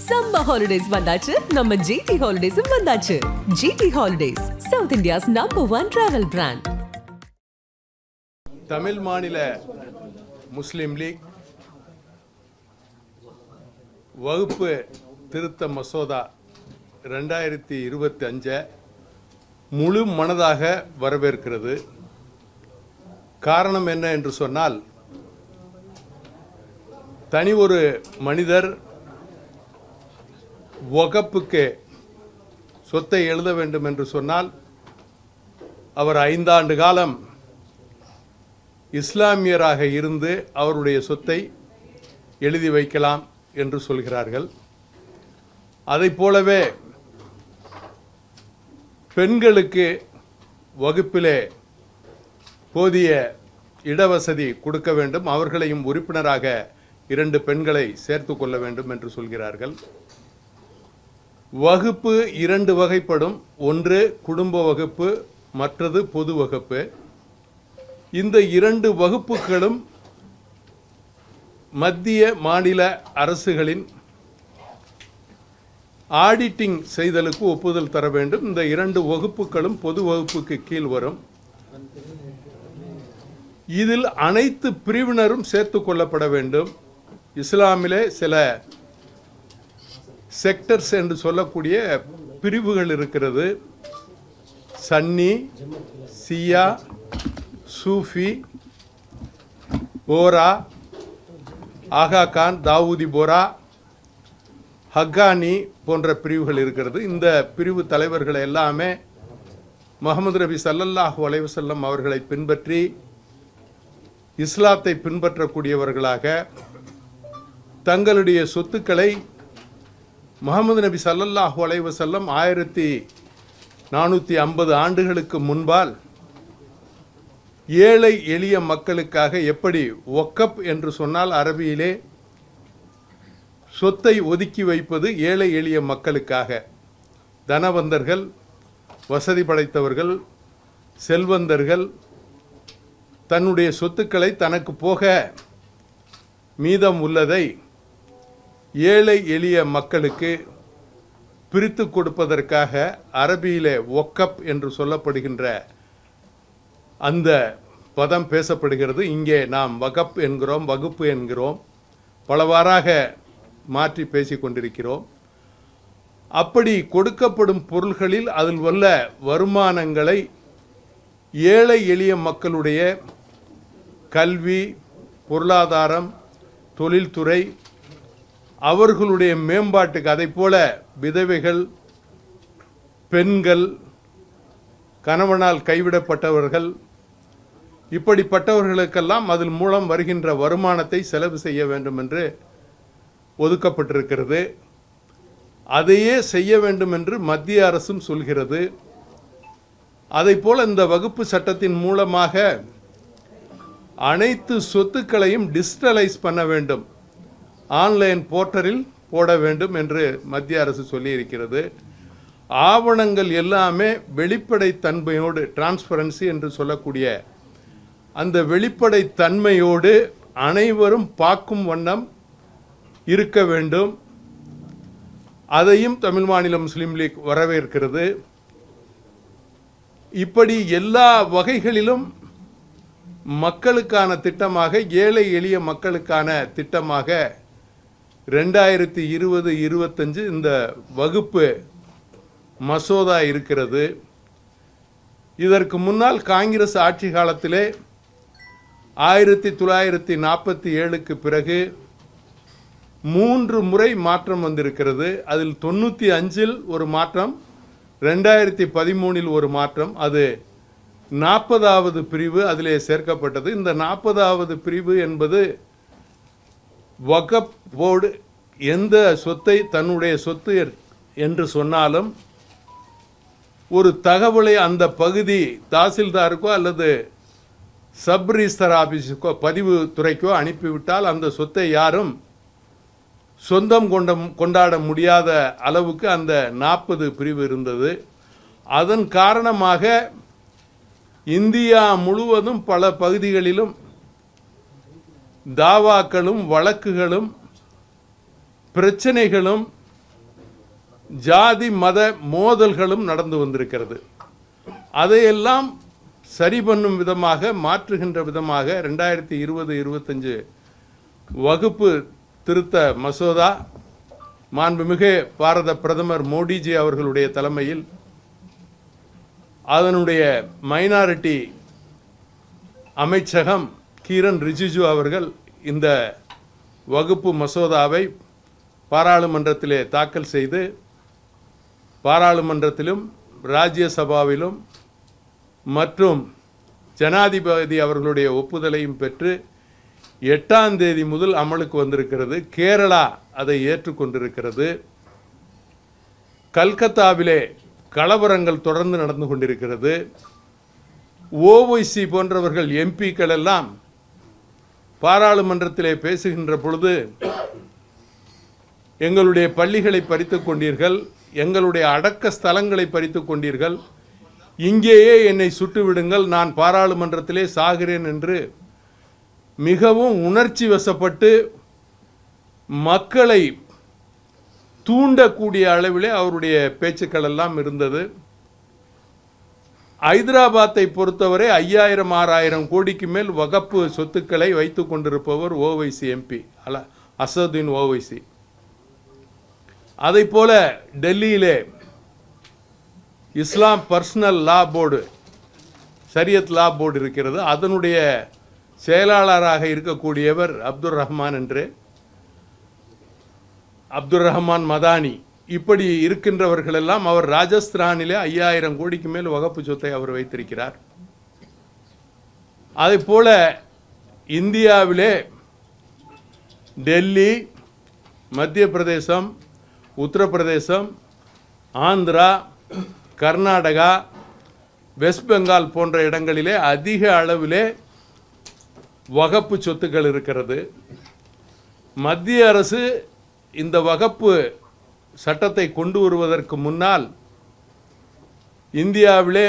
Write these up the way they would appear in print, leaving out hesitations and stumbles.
Summer holidays வந்தாச்சு, நம்ம GT ஹாலிடேஸும் வந்தாச்சு. GT holidays, South India's #1 travel brand. Tamil Maanila Muslim league வகுப்பு திருத்த மசோதா 2025 முழு மனதாக வரவேற்கிறது. காரணம் என்ன என்று சொன்னால், தனி ஒரு மனிதர் வகுப்புக்கு சொத்தை எழுத வேண்டும் என்று சொன்னால் அவர் 5 ஆண்டு காலம் இஸ்லாமியராக இருந்து அவருடைய சொத்தை எழுதி வைக்கலாம் என்று சொல்கிறார்கள். அதைப் போலவே பெண்களுக்கு வகுப்பிலே போதிய இடவசதி கொடுக்க வேண்டும், அவர்களையும் உறுப்பினராக 2 பெண்களை சேர்த்து கொள்ள வேண்டும் என்று சொல்கிறார்கள். வகுப்பு 2 வகைப்படும். ஒன்று குடும்ப வகுப்பு, மற்றது பொது வகுப்பு. இந்த 2 வகுப்புகளும் மத்திய மாநில அரசுகளின் ஆடிட்டிங் செய்தலுக்கு ஒப்புதல் தர வேண்டும். இந்த 2 வகுப்புகளும் பொது வகுப்புக்கு கீழ் வரும். இதில் அனைத்து பிரிவினரும் சேர்த்து கொள்ளப்பட வேண்டும். இஸ்லாமிலே சில செக்டர்ஸ் என்று சொல்லக்கூடிய பிரிவுகள் இருக்கிறது. சன்னி, சியா, சூஃபி, போரா, ஆகா கான், தாவூதி போரா, ஹக்கானி போன்ற பிரிவுகள் இருக்கிறது. இந்த பிரிவு தலைவர்கள் எல்லாமே முஹம்மது நபி ஸல்லல்லாஹு அலைஹி வஸல்லம் அவர்களை பின்பற்றி இஸ்லாத்தை பின்பற்றக்கூடியவர்களாக தங்களுடைய சொத்துக்களை முஹம்மது நபி ஸல்லல்லாஹு அலைஹி வஸல்லம் 1450 ஆண்டுகளுக்கு முன்பால் ஏழை எளிய மக்களுக்காக எப்படி வக்ஃப் என்று சொன்னால் அரபியிலே சொத்தை ஒதுக்கி வைப்பது ஏழை எளிய மக்களுக்காக. தனவந்தர்கள், வசதி படைத்தவர்கள், செல்வந்தர்கள் தன்னுடைய சொத்துக்களை தனக்கு போக மீதம் உள்ளதை ஏழை எளிய மக்களுக்கு பிரித்து கொடுப்பதற்காக அரபியிலே வக்ஃப் என்று சொல்லப்படுகின்ற அந்த பதம் பேசப்படுகிறது. இங்கே நாம் வக்ஃப் என்கிறோம், வகுப்பு என்கிறோம், பலவாறாக மாற்றி பேசிக் கொண்டிருக்கிறோம். அப்படி கொடுக்கப்படும் பொருள்களில் அதில் உள்ள வருமானங்களை ஏழை எளிய மக்களுடைய கல்வி, பொருளாதாரம், தொழில்துறை, அவர்களுடைய மேம்பாட்டுக்கு, அதை போல விதவைகள், பெண்கள், கணவனால் கைவிடப்பட்டவர்கள், இப்படிப்பட்டவர்களுக்கெல்லாம் அதில் மூலம் வருகின்ற வருமானத்தை செலவு செய்ய வேண்டும் என்று ஒதுக்கப்பட்டிருக்கிறது. அதையே செய்ய வேண்டும் என்று மத்திய அரசும் சொல்கிறது. அதைப்போல இந்த வகுப்பு சட்டத்தின் மூலமாக அனைத்து சொத்துக்களையும் டிஜிட்டலைஸ் பண்ண வேண்டும், ஆன்லைன் போர்ட்டலில் போட வேண்டும் என்று மத்திய அரசு சொல்லியிருக்கிறது. ஆவணங்கள் எல்லாமே வெளிப்படைத்தன்மையோடு, டிரான்ஸ்பரன்சி என்று சொல்லக்கூடிய அந்த வெளிப்படைத்தன்மையோடு அனைவரும் பார்க்கும் வண்ணம் இருக்க வேண்டும். அதையும் தமிழ் மாநில முஸ்லிம் லீக் வரவேற்கிறது. இப்படி எல்லா வகைகளிலும் மக்களுக்கான திட்டமாக, ஏழை எளிய மக்களுக்கான திட்டமாக 2020-25 இந்த வகுப்பு மசோதா இருக்கிறது. இதற்கு முன்னால் காங்கிரஸ் ஆட்சி காலத்திலே 1947க்கு பிறகு 3 முறை மாற்றம் வந்திருக்கிறது. அதில் 95இல் ஒரு மாற்றம், 2013இல் ஒரு மாற்றம், அது 40வது பிரிவு அதிலே சேர்க்கப்பட்டது. இந்த 40வது பிரிவு என்பது வக்ஃப் போர்டு எந்த சொத்தை தன்னுடைய சொத்து என்று சொன்னாலும் ஒரு தகவலை அந்த பகுதி தாசில்தாருக்கோ அல்லது சப் ரிஜிஸ்டர் ஆஃபீஸுக்கோ, பதிவு துறைக்கோ அனுப்பிவிட்டால் அந்த சொத்தை யாரும் சொந்தம் கொண்டாட முடியாத அளவுக்கு அந்த 40 பிரிவு இருந்தது. அதன் காரணமாக இந்தியா முழுவதும் பல பகுதிகளிலும் தாவாக்களும் வழக்குகளும் பிரச்சனைகளும் ஜாதி மத மோதல்களும் நடந்து வந்திருக்கிறது. அதையெல்லாம் சரி பண்ணும் விதமாக, மாற்றுகின்ற விதமாக 2020-25 வகுப்பு திருத்த மசோதா மாண்புமிகு பாரத பிரதமர் மோடிஜி அவர்களுடைய தலைமையில் அதனுடைய மைனாரிட்டி அமைச்சகம் கிரண் ரிஜிஜு அவர்கள் இந்த வகுப்பு மசோதாவை பாராளுமன்றத்திலே தாக்கல் செய்து பாராளுமன்றத்திலும் ராஜ்யசபாவிலும் மற்றும் ஜனாதிபதி அவர்களுடைய ஒப்புதலையும் பெற்று 8ஆம் தேதி முதல் அமலுக்கு வந்திருக்கிறது. கேரளா அதை ஏற்றுக்கொண்டிருக்கிறது. கல்கத்தாவிலே கலவரங்கள் தொடர்ந்து நடந்து கொண்டிருக்கிறது. ஓவைசி போன்றவர்கள் எம்பிக்கள் எல்லாம் பாராளுமன்றத்திலே பேசுகின்ற பொழுது எங்களுடைய பள்ளிகளை பறித்துக் கொண்டீர்கள், எங்களுடைய அடக்க ஸ்தலங்களை பறித்துக் கொண்டீர்கள், இங்கேயே என்னை சுட்டுவிடுங்கள், நான் பாராளுமன்றத்திலே சாகிறேன் என்று மிகவும் உணர்ச்சி வசப்பட்டு மக்களை தூண்டக்கூடிய அளவிலே அவருடைய பேச்சுக்கள் எல்லாம் இருந்தது. ஐதராபாத்தை பொறுத்தவரை 5000-6000 கோடிக்கு மேல் வகப்பு சொத்துக்களை வைத்துக் கொண்டிருப்பவர் ஓவைசி எம்பி அசதுதீன் ஓவைசி. அதை போல டெல்லியிலே இஸ்லாம் பர்சனல் லா போர்டு, ஷரியத் லா போர்டு இருக்கிறது. அதனுடைய செயலாளராக இருக்கக்கூடியவர் அப்துல் ரஹ்மான் என்று, அப்துல் ரஹ்மான் மதானி. இப்படி இருக்கின்றவர்கள் எல்லாம், அவர் ராஜஸ்தானிலே 5000 கோடிக்கு மேல் வகுப்பு சொத்தை அவர் வைத்திருக்கிறார். அதை போல இந்தியாவிலே டெல்லி, மத்திய பிரதேசம், உத்தரப்பிரதேசம், ஆந்திரா, கர்நாடகா, வெஸ்ட் பெங்கால் போன்ற இடங்களிலே அதிக அளவிலே வகப்பு சொத்துக்கள் இருக்கிறது. மத்திய அரசு இந்த வகப்பு சட்டத்தை கொண்டு வருவதற்கு முன்னால் இந்தியாவிலே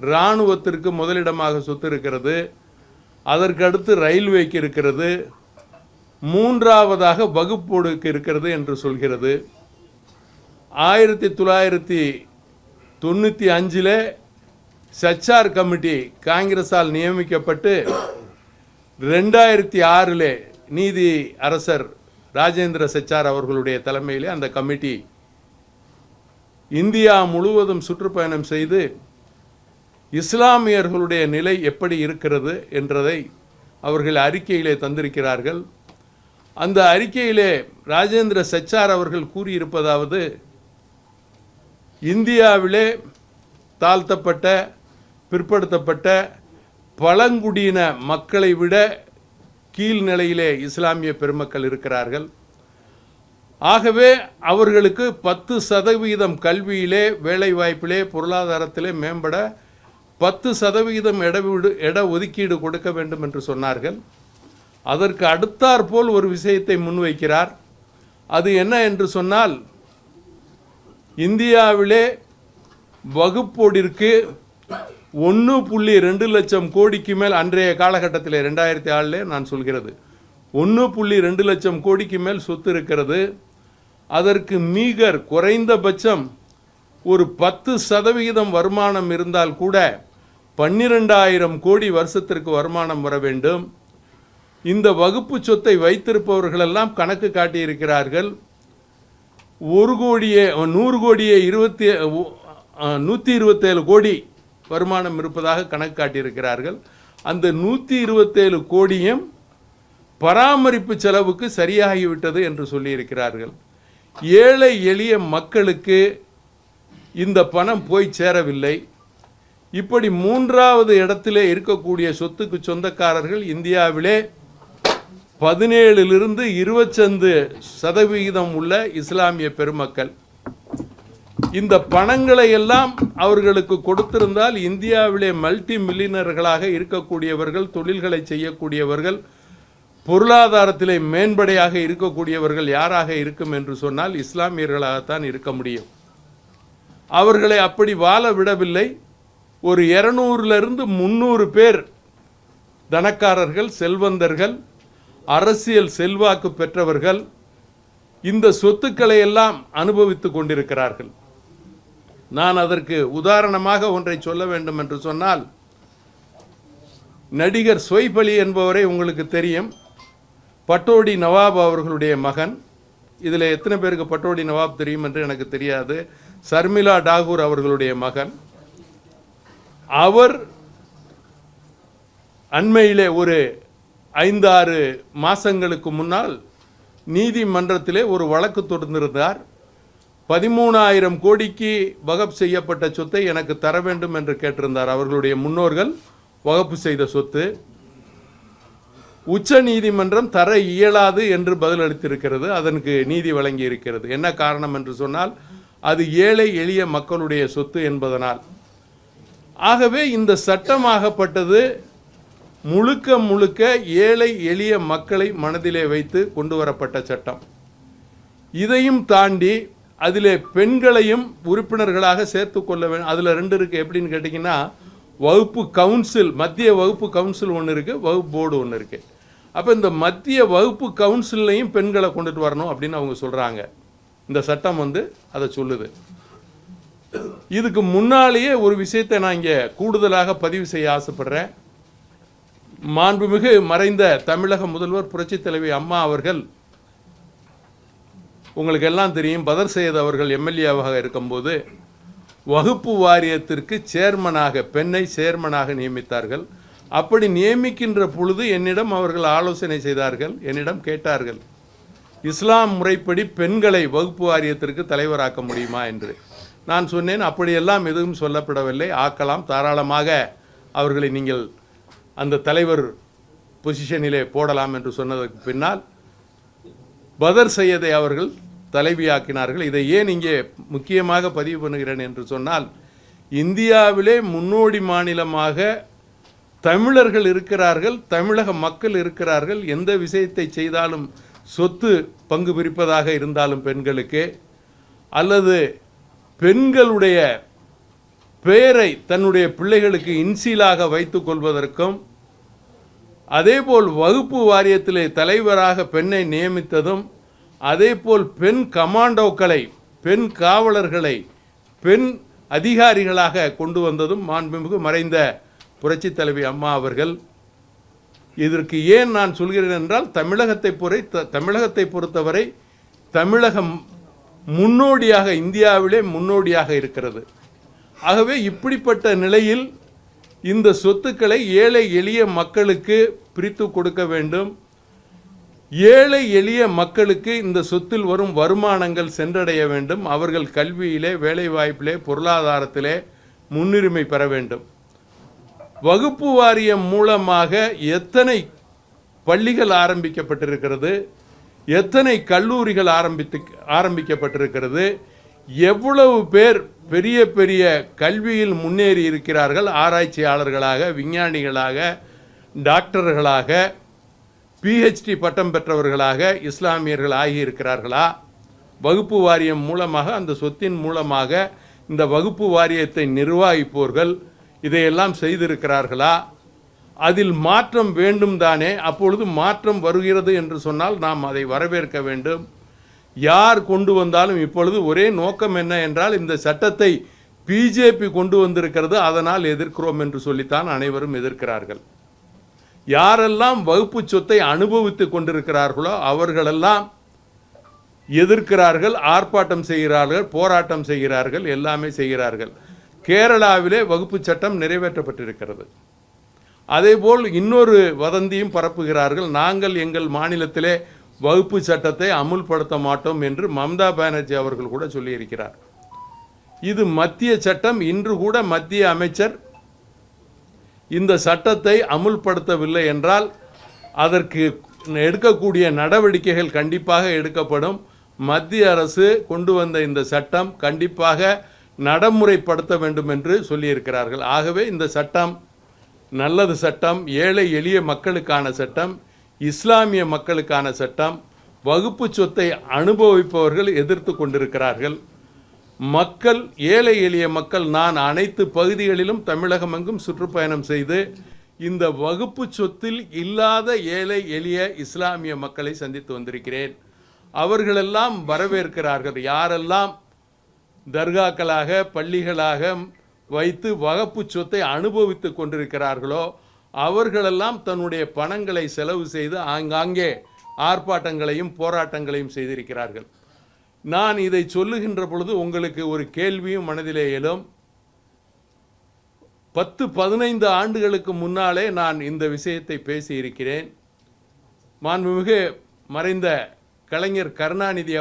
இராணுவத்திற்கு முதலிடமாக சொத்து இருக்கிறது, அதற்கு அடுத்து ரயில்வேக்கு இருக்கிறது, மூன்றாவதாக வகுப்போடுக்கு இருக்கிறது என்று சொல்கிறது. 1995 சச்சார் கமிட்டி காங்கிரஸால் நியமிக்கப்பட்டு 2006 நீதி அரசர் ராஜேந்திர சச்சார் அவர்களுடைய தலைமையிலே அந்த கமிட்டி இந்தியா முழுவதும் சுற்றுப்பயணம் செய்து இஸ்லாமியர்களுடைய நிலை எப்படி இருக்கிறது என்றதை அவர்கள் அறிக்கையிலே தந்திருக்கிறார்கள். அந்த அறிக்கையிலே ராஜேந்திர சச்சார் அவர்கள் கூறியிருப்பதாவது, இந்தியாவிலே தாழ்த்தப்பட்ட, பிற்படுத்தப்பட்ட, பழங்குடியின மக்களை விட கீழ்நிலையிலே இஸ்லாமிய பெருமக்கள் இருக்கிறார்கள். ஆகவே அவர்களுக்கு 10% கல்வியிலே, வேலைவாய்ப்பிலே, பொருளாதாரத்திலே மேம்பட 10% இட ஒதுக்கீடு கொடுக்க வேண்டும் என்று சொன்னார்கள். அதற்கு அடுத்தாற்போல் ஒரு விஷயத்தை முன்வைக்கிறார். அது என்ன என்று சொன்னால், இந்தியாவிலே வகுப்போடிற்கு 1.2 லட்சம் கோடிக்கு மேல், அன்றைய காலகட்டத்தில் 2004 நான் சொல்கிறது, 1.2 லட்சம் கோடிக்கு மேல் சொத்து இருக்கிறது. அதற்கு மீகர் குறைந்தபட்சம் ஒரு 10% வருமானம் இருந்தால் கூட 12,000 கோடி வருஷத்திற்கு வருமானம் வர வேண்டும். இந்த வகுப்பு சொத்தை வைத்திருப்பவர்களெல்லாம் கணக்கு காட்டியிருக்கிறார்கள். 100 கோடியே 127 கோடி வருமானம் இருப்பதாக கணக்கு காட்டியிருக்கிறார்கள். அந்த 127 கோடியும் பராமரிப்பு செலவுக்கு சரியாகிவிட்டது என்று சொல்லியிருக்கிறார்கள். ஏழை எளிய மக்களுக்கு இந்த பணம் போய் சேரவில்லை. இப்படி 3வது இடத்திலே இருக்கக்கூடிய சொத்துக்கு சொந்தக்காரர்கள் இந்தியாவிலே 17 to 25% உள்ள இஸ்லாமிய பெருமக்கள். இந்த பணங்களை எல்லாம் அவர்களுக்கு கொடுத்திருந்தால் இந்தியாவிலே மல்டி மில்லியனர்களாக இருக்கக்கூடியவர்கள், தொழில்களை செய்யக்கூடியவர்கள், பொருளாதாரத்திலே மேம்படையாக இருக்கக்கூடியவர்கள் யாராக இருக்கும் என்று சொன்னால் இஸ்லாமியர்களாகத்தான் இருக்க முடியும். அவர்களை அப்படி வாழ விடவில்லை. ஒரு 200 to 300 பேர் தனக்காரர்கள், செல்வந்தர்கள், அரசியல் செல்வாக்கு பெற்றவர்கள், இந்த சொத்துக்களை எல்லாம் அனுபவித்துக் கொண்டிருக்கிறார்கள். நான் அதற்கு உதாரணமாக ஒன்றை சொல்ல வேண்டும் என்று சொன்னால், நடிகர் சொய்ப் அலி என்பவரை உங்களுக்கு தெரியும். பட்டோடி நவாப் அவர்களுடைய மகன். இதில் எத்தனை பேருக்கு பட்டோடி நவாப் தெரியும் என்று எனக்கு தெரியாது. சர்மிளா டாகூர் அவர்களுடைய மகன். அவர் அண்மையிலே ஒரு 5-6 மாதங்களுக்கு முன்னால் நீதிமன்றத்திலே ஒரு வழக்கு தொடர்ந்திருந்தார். 13,000 கோடிக்கு வகப் செய்யப்பட்ட சொத்தை எனக்கு தர வேண்டும் என்று கேட்டிருந்தார். அவர்களுடைய முன்னோர்கள் வகப்பு செய்த சொத்து. உச்ச நீதிமன்றம் தர இயலாது என்று பதிலளித்திருக்கிறது. அதற்கு நீதி வழங்கி இருக்கிறது. என்ன காரணம் என்று சொன்னால், அது ஏழை எளிய மக்களுடைய சொத்து என்பதனால். ஆகவே இந்த சட்டமாகப்பட்டது முழுக்க முழுக்க ஏழை எளிய மக்களை மனதிலே வைத்து கொண்டு வரப்பட்ட சட்டம். இதையும் தாண்டி அதிலே பெண்களையும் உறுப்பினர்களாக சேர்த்து கொள்ள வேண்டும். அதில் 2 இருக்குது. எப்படின்னு கேட்டிங்கன்னா, வகுப்பு கவுன்சில், மத்திய வகுப்பு கவுன்சில் ஒன்று இருக்குது, வகுப்பு போர்டு ஒன்று இருக்குது. அப்போ இந்த மத்திய வகுப்பு கவுன்சிலையும் பெண்களை கொண்டுட்டு வரணும் அப்படின்னு அவங்க சொல்கிறாங்க. இந்த சட்டம் அதை சொல்லுது. இதுக்கு முன்னாலேயே ஒரு விஷயத்தை நான் இங்கே கூடுதலாக பதிவு செய்ய ஆசைப்படுறேன். மாண்புமிகு மறைந்த தமிழக முதல்வர் புரட்சித் தலைவி அம்மா அவர்கள், உங்களுக்கு எல்லாம் தெரியும், பதர் சையத் அவர்கள் எம்எல்ஏவாக இருக்கும்போது வகுப்பு வாரியத்திற்கு சேர்மனாக பெண்ணை சேர்மனாக நியமித்தார்கள். அப்படி நியமிக்கின்ற பொழுது என்னிடம் அவர்கள் ஆலோசனை செய்தார்கள், என்னிடம் கேட்டார்கள், இஸ்லாம் முறைப்படி பெண்களை வகுப்பு வாரியத்திற்கு தலைவராக்க முடியுமா என்று. நான் சொன்னேன், அப்படியெல்லாம் எதுவும் சொல்லப்படவில்லை, ஆக்கலாம், தாராளமாக அவர்களை நீங்கள் அந்த தலைவர் பொசிஷனிலே போடலாம் என்று சொன்னதற்கு பின்னால் பதர் சையதை அவர்கள் தலைவியாக்கினார்கள். இதை ஏன் இங்கே முக்கியமாக பதிவு பண்ணுகிறேன் என்று சொன்னால், இந்தியாவிலே முன்னோடி மாநிலமாக தமிழர்கள் இருக்கிறார்கள், தமிழக மக்கள் இருக்கிறார்கள். எந்த விஷயத்தை செய்தாலும் சொத்து பங்கு பிரிப்பதாக இருந்தாலும் பெண்களுக்கு, அல்லது பெண்களுடைய பெயரை தன்னுடைய பிள்ளைகளுக்கு இன்சீலாக வைத்துக் கொள்வதற்கும், அதேபோல் வகுப்பு வாரியத்திலே தலைவராக பெண்ணை நியமித்ததும், அதேபோல் பெண் கமாண்டோக்களை, பெண் காவலர்களை பெண் அதிகாரிகளாக கொண்டு வந்ததும் மாண்புமிகு மறைந்த புரட்சித் தலைவி அம்மா அவர்கள். இதற்கு ஏன் நான் சொல்கிறேன் என்றால், தமிழகத்தை பொறுத்தவரை தமிழகம் முன்னோடியாக, இந்தியாவிலே முன்னோடியாக இருக்கிறது. ஆகவே இப்படிப்பட்ட நிலையில் இந்த சொத்துக்களை ஏழை எளிய மக்களுக்கு பிரித்து கொடுக்க வேண்டும். ஏழை எளிய மக்களுக்கு இந்த சொத்தில் வரும் வருமானங்கள் சென்றடைய வேண்டும். அவர்கள் கல்வியிலே, வேலைவாய்ப்பிலே, பொருளாதாரத்திலே முன்னுரிமை பெற வேண்டும். வகுப்பு வாரியம் மூலமாக எத்தனை பள்ளிகள் ஆரம்பிக்கப்பட்டிருக்கிறது, எத்தனை கல்லூரிகள் ஆரம்பிக்கப்பட்டிருக்கிறது, எவ்வளவு பேர் பெரிய பெரிய கல்வியில் முன்னேறி இருக்கிறார்கள், ஆராய்ச்சியாளர்களாக, விஞ்ஞானிகளாக, டாக்டர்களாக, பிஹெச்டி பட்டம் பெற்றவர்களாக இஸ்லாமியர்கள் ஆகியிருக்கிறார்களா? வகுப்பு வாரியம் மூலமாக, அந்த சொத்தின் மூலமாக இந்த வகுப்பு வாரியத்தை நிர்வகிப்போர்கள் இதையெல்லாம் செய்திருக்கிறார்களா? அதில் மாற்றம் வேண்டும் தானே. அப்பொழுது மாற்றம் வருகிறது என்று சொன்னால் நாம் அதை வரவேற்க வேண்டும். யார் கொண்டு வந்தாலும் இப்பொழுது ஒரே நோக்கம் என்ன என்றால், இந்த சட்டத்தை பிஜேபி கொண்டு வந்திருக்கிறது, அதனால் எதிர்க்கிறோம் என்று சொல்லித்தான் அனைவரும் எதிர்க்கிறார்கள். யாரெல்லாம் வகுப்பு சொத்தை அனுபவித்து கொண்டிருக்கிறார்களோ அவர்களெல்லாம் எதிர்க்கிறார்கள், ஆர்ப்பாட்டம் செய்கிறார்கள், போராட்டம் செய்கிறார்கள், எல்லாமே செய்கிறார்கள். கேரளாவிலே வகுப்பு சட்டம் நிறைவேற்றப்பட்டிருக்கிறது. அதேபோல் இன்னொரு வதந்தியும் பரப்புகிறார்கள், நாங்கள் எங்கள் மாநிலத்திலே வகுப்பு சட்டத்தை அமுல்படுத்த மாட்டோம் என்று மம்தா பானர்ஜி அவர்கள் கூட சொல்லியிருக்கிறார். இது மத்திய சட்டம். இன்று கூட மத்திய அமைச்சர் இந்த சட்டத்தை அமுல்படுத்தவில்லை என்றால் அதற்கு எடுக்கக்கூடிய நடவடிக்கைகள் கண்டிப்பாக எடுக்கப்படும். மத்திய அரசு கொண்டு வந்த இந்த சட்டம் கண்டிப்பாக நடைமுறைப்படுத்த வேண்டும் என்று சொல்லியிருக்கிறார்கள். ஆகவே இந்த சட்டம் நல்லது சட்டம், ஏழை எளிய மக்களுக்கான சட்டம், இஸ்லாமிய மக்களுக்கான சட்டம். வகுப்பு சொத்தை அனுபவிப்பவர்கள் எதிர்த்து கொண்டிருக்கிறார்கள். மக்கள், ஏழை எளிய மக்கள், நான் அனைத்து பகுதிகளிலும் தமிழகம் எங்கும் சுற்றுப்பயணம் செய்து இந்த வகுப்பு சொத்தில் இல்லாத ஏழை எளிய இஸ்லாமிய மக்களை சந்தித்து வந்திருக்கிறேன். அவர்களெல்லாம் வரவேற்கிறார்கள். யாரெல்லாம் தர்காக்களாக பள்ளிகளாக வைத்து வகுப்பு சொத்தை அனுபவித்து கொண்டிருக்கிறார்களோ அவர்களெல்லாம் தன்னுடைய பணங்களை செலவு செய்து ஆங்காங்கே ஆர்ப்பாட்டங்களையும் போராட்டங்களையும் செய்திருக்கிறார்கள். நான் இதை சொல்லுகின்ற பொழுது உங்களுக்கு ஒரு கேள்வியும் மனதிலே எழும். 10-15 ஆண்டுகளுக்கு முன்னாலே நான் இந்த விஷயத்தை பேசியிருக்கிறேன். மாண்புமிகு மறைந்த கலைஞர் கருணாநிதி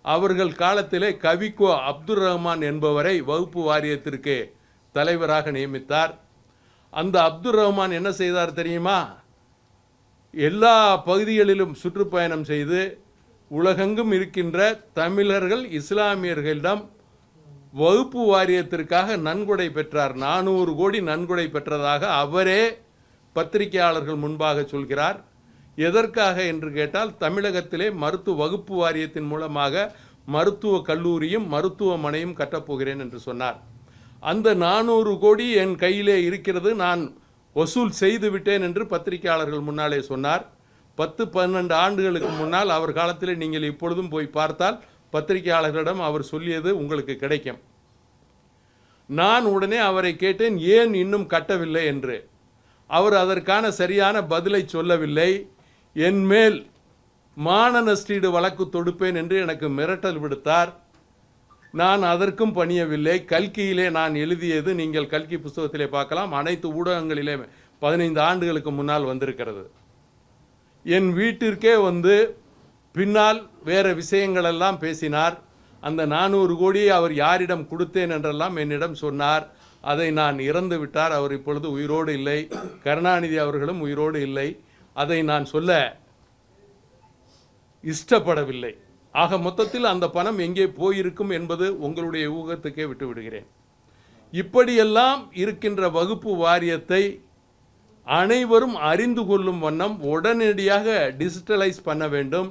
அவர்கள் காலத்திலே கவிக்கோ அப்துல் ரஹ்மான் என்பவரை வகுப்பு வாரியத்திற்கு தலைவராக நியமித்தார். அந்த அப்துல் ரஹ்மான் என்ன செய்தார் தெரியுமா? எல்லா பகுதிகளிலும் சுற்றுப்பயணம் செய்து உலகெங்கும் இருக்கின்ற தமிழர்கள் இஸ்லாமியர்களிடம் வகுப்பு வாரியத்திற்காக நன்கொடை பெற்றார். 400 கோடி நன்கொடை பெற்றதாக அவரே பத்திரிகையாளர்கள் முன்பாக சொல்கிறார். எதற்காக என்று கேட்டால் தமிழகத்திலே வகுப்பு வாரியத்தின் மூலமாக மருத்துவ கல்லூரியும் மருத்துவமனையும் கட்டப்போகிறேன் என்று சொன்னார். அந்த 400 கோடி என் கையிலே இருக்கிறது, நான் வசூல் செய்து விட்டேன் என்று பத்திரிகையாளர்கள் முன்னாலே சொன்னார். 10-12 ஆண்டுகளுக்கு முன்னால் அவர் காலத்திலே நீங்கள் இப்பொழுதும் போய் பார்த்தால் பத்திரிகையாளர்களிடம் அவர் சொல்லியது உங்களுக்கு கிடைக்கும். நான் உடனே அவரை கேட்டேன், ஏன் இன்னும் கட்டவில்லை என்று. அவர் அதற்கான சரியான பதிலை சொல்லவில்லை. என் மேல் மான நஷ்டீடு வழக்கு தொடுப்பேன் என்று எனக்கு மிரட்டல் விடுத்தார். நான் அதற்கும் பணியவில்லை. கல்கியிலே நான் எழுதியது நீங்கள் கல்கி புஸ்தகத்திலே பார்க்கலாம், அனைத்து ஊடகங்களிலே 15 ஆண்டுகளுக்கு முன்னால் வந்திருக்கிறது. என் வீட்டிற்கே வந்து பின்னால் வேறு விஷயங்களெல்லாம் பேசினார். அந்த 400 கோடியை அவர் யாரிடம் கொடுத்தேன் என்றெல்லாம் என்னிடம் சொன்னார். அதை நான் இறந்து விட்டார். அவர் இப்பொழுது உயிரோடு இல்லை. கருணாநிதி அவர்களும் உயிரோடு இல்லை. அதை நான் சொல்ல இஷ்டப்படவில்லை. ஆக மொத்தத்தில் அந்த பணம் எங்கே போயிருக்கும் என்பது உங்களுடைய ஊகத்துக்கே விட்டு விடுகிறேன். இப்படியெல்லாம் இருக்கின்ற வகுப்பு வாரியத்தை அனைவரும் அறிந்து கொள்ளும் வண்ணம் உடனடியாக டிஜிட்டலைஸ் பண்ண வேண்டும்.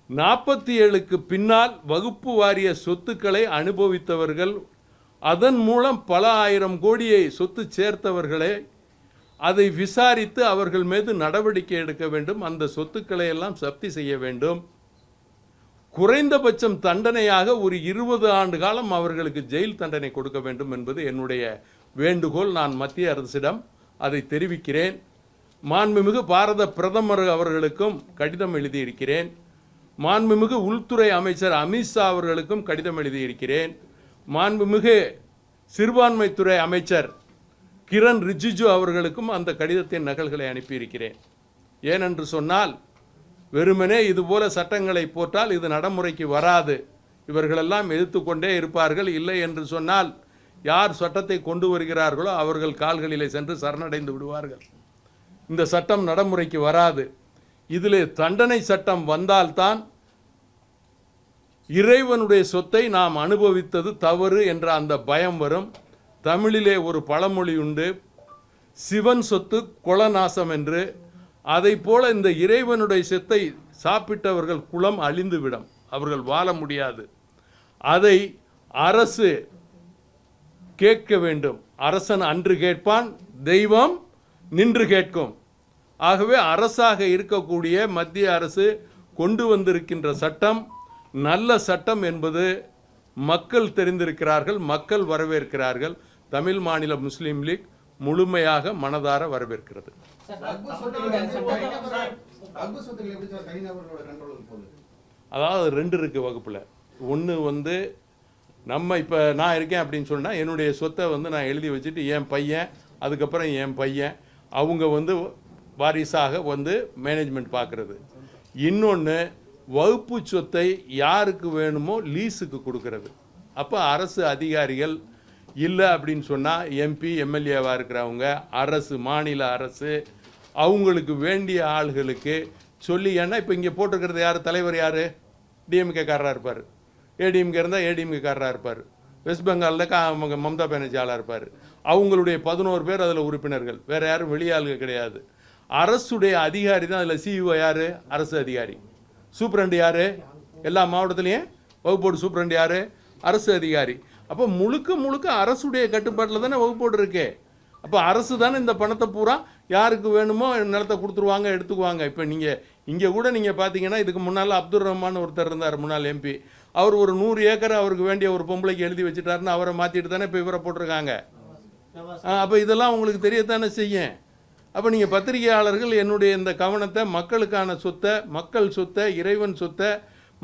47க்கு பின்னால் வகுப்பு வாரிய சொத்துக்களை அனுபவித்தவர்கள், அதன் மூலம் பல ஆயிரம் கோடியை சொத்து சேர்த்தவர்களே, அதை விசாரித்து அவர்கள் மீது நடவடிக்கை எடுக்க வேண்டும். அந்த சொத்துக்களை எல்லாம் ஜப்தி செய்ய வேண்டும். குறைந்தபட்சம் தண்டனையாக ஒரு 20 ஆண்டு காலம் அவர்களுக்கு ஜெயில் தண்டனை கொடுக்க வேண்டும் என்பது என்னுடைய வேண்டுகோள். நான் மத்திய அரசிடம் அதை தெரிவிக்கிறேன். மாண்புமிகு பாரத பிரதமர் அவர்களுக்கும் கடிதம் எழுதியிருக்கிறேன். மாண்புமிகு உள்துறை அமைச்சர் அமித்ஷா அவர்களுக்கும் கடிதம் எழுதியிருக்கிறேன். மாண்புமிகு சிறுபான்மைத்துறை அமைச்சர் கிரண் ரிஜிஜு அவர்களுக்கும் அந்த கடிதத்தின் நகல்களை அனுப்பியிருக்கிறேன். ஏனென்று சொன்னால், வெறுமனே இதுபோல சட்டங்களை போட்டால் இது நடைமுறைக்கு வராது. இவர்களெல்லாம் எதிர்த்து கொண்டே இருப்பார்கள். இல்லை என்று சொன்னால் யார் சட்டத்தை கொண்டு வருகிறார்களோ அவர்கள் கால்களிலே சென்று சரணடைந்து விடுவார்கள். இந்த சட்டம் நடைமுறைக்கு வராது. இதிலே தண்டனை சட்டம் வந்தால்தான் இறைவனுடைய சொத்தை நாம் அனுபவித்தது தவறு என்ற அந்த பயம் வரும். தமிழிலே ஒரு பழமொழி உண்டு, சிவன் சொத்து கொலநாசம் என்று. அதை போல இந்த இறைவனுடைய சொத்தை சாப்பிட்டவர்கள் குலம் அழிந்துவிடும், அவர்கள் வாழ முடியாது. அதை அரசு கேட்க வேண்டும். அரசன் அன்று கேட்பான், தெய்வம் நின்று கேட்கும். ஆகவே அரசாக இருக்கக்கூடிய மத்திய அரசு கொண்டு வந்திருக்கின்ற சட்டம் நல்ல சட்டம் என்பது மக்கள் தெரிந்திருக்கிறார்கள், மக்கள் வரவேற்கிறார்கள். தமிழ் மாநில முஸ்லீம் லீக் முழுமையாக மனதார வரவேற்கிறது. அதாவது 2 இருக்கு வகுப்பில். ஒன்று வந்து நம்ம இப்போ நான் இருக்கேன் அப்படின்னு சொன்னால் என்னுடைய சொத்தை வந்து நான் எழுதி வச்சுட்டு என் பையன், அதுக்கப்புறம் என் பையன், அவங்க வந்து வாரிசாக வந்து மேனேஜ்மெண்ட் பார்க்குறது. இன்னொன்று வகுப்பு சொத்தை யாருக்கு வேணுமோ லீஸுக்கு கொடுக்கறது. அப்போ அரசு அதிகாரிகள் இல்லை அப்படின்னு சொன்னால் எம்பி எம்எல்ஏவாக இருக்கிறவங்க, அரசு மாநில அரசு அவங்களுக்கு வேண்டிய ஆள்களுக்கு சொல்லி, ஏன்னா இப்போ இங்கே போட்டிருக்கிறது யார் தலைவர், யார் டிஎம்கே காரராக இருப்பார், ஏடிஎம்கே இருந்தால் ஏடிஎம்கே காரராக இருப்பார், வெஸ்ட் பெங்காலில் மம்தா பானர்ஜி ஆளாக இருப்பார். அவங்களுடைய 11 பேர் அதில் உறுப்பினர்கள், வேறு யாரும் வெளியாளுக கிடையாது. அரசுடைய அதிகாரி தான் அதில். சிஇஓ யார்? அரசு அதிகாரி. சூப்பரண்டு யார்? எல்லா மாவட்டத்துலேயும் வகுப்போடு சூப்பரண்டு யார்? அரசு அதிகாரி. அப்போ முழுக்க அரசுடைய கட்டுப்பாட்டில் தானே வகுப்போடு இருக்கே. அப்போ அரசு தானே இந்த பணத்தை பூரா யாருக்கு வேணுமோ நிலத்தை கொடுத்துருவாங்க, எடுத்துக்குவாங்க. இப்போ நீங்கள் இங்கே கூட நீங்கள் பார்த்தீங்கன்னா இதுக்கு முன்னால் அப்துல் ரஹ்மான் ஒருத்தர் இருந்தார், முன்னாள் எம்பி. அவர் ஒரு 100 ஏக்கர் அவருக்கு வேண்டிய ஒரு பொம்பளைக்கு எழுதி வச்சுட்டாருன்னு அவரை மாற்றிட்டு தானே இப்போ இவரை போட்டிருக்காங்க. அப்போ இதெல்லாம் உங்களுக்கு தெரியத்தானே செய்யும். அப்போ நீங்கள் பத்திரிகையாளர்கள் என்னுடைய இந்த கவனத்தை மக்களுக்கான சொத்தை, மக்கள் சொத்தை, இறைவன் சொத்தை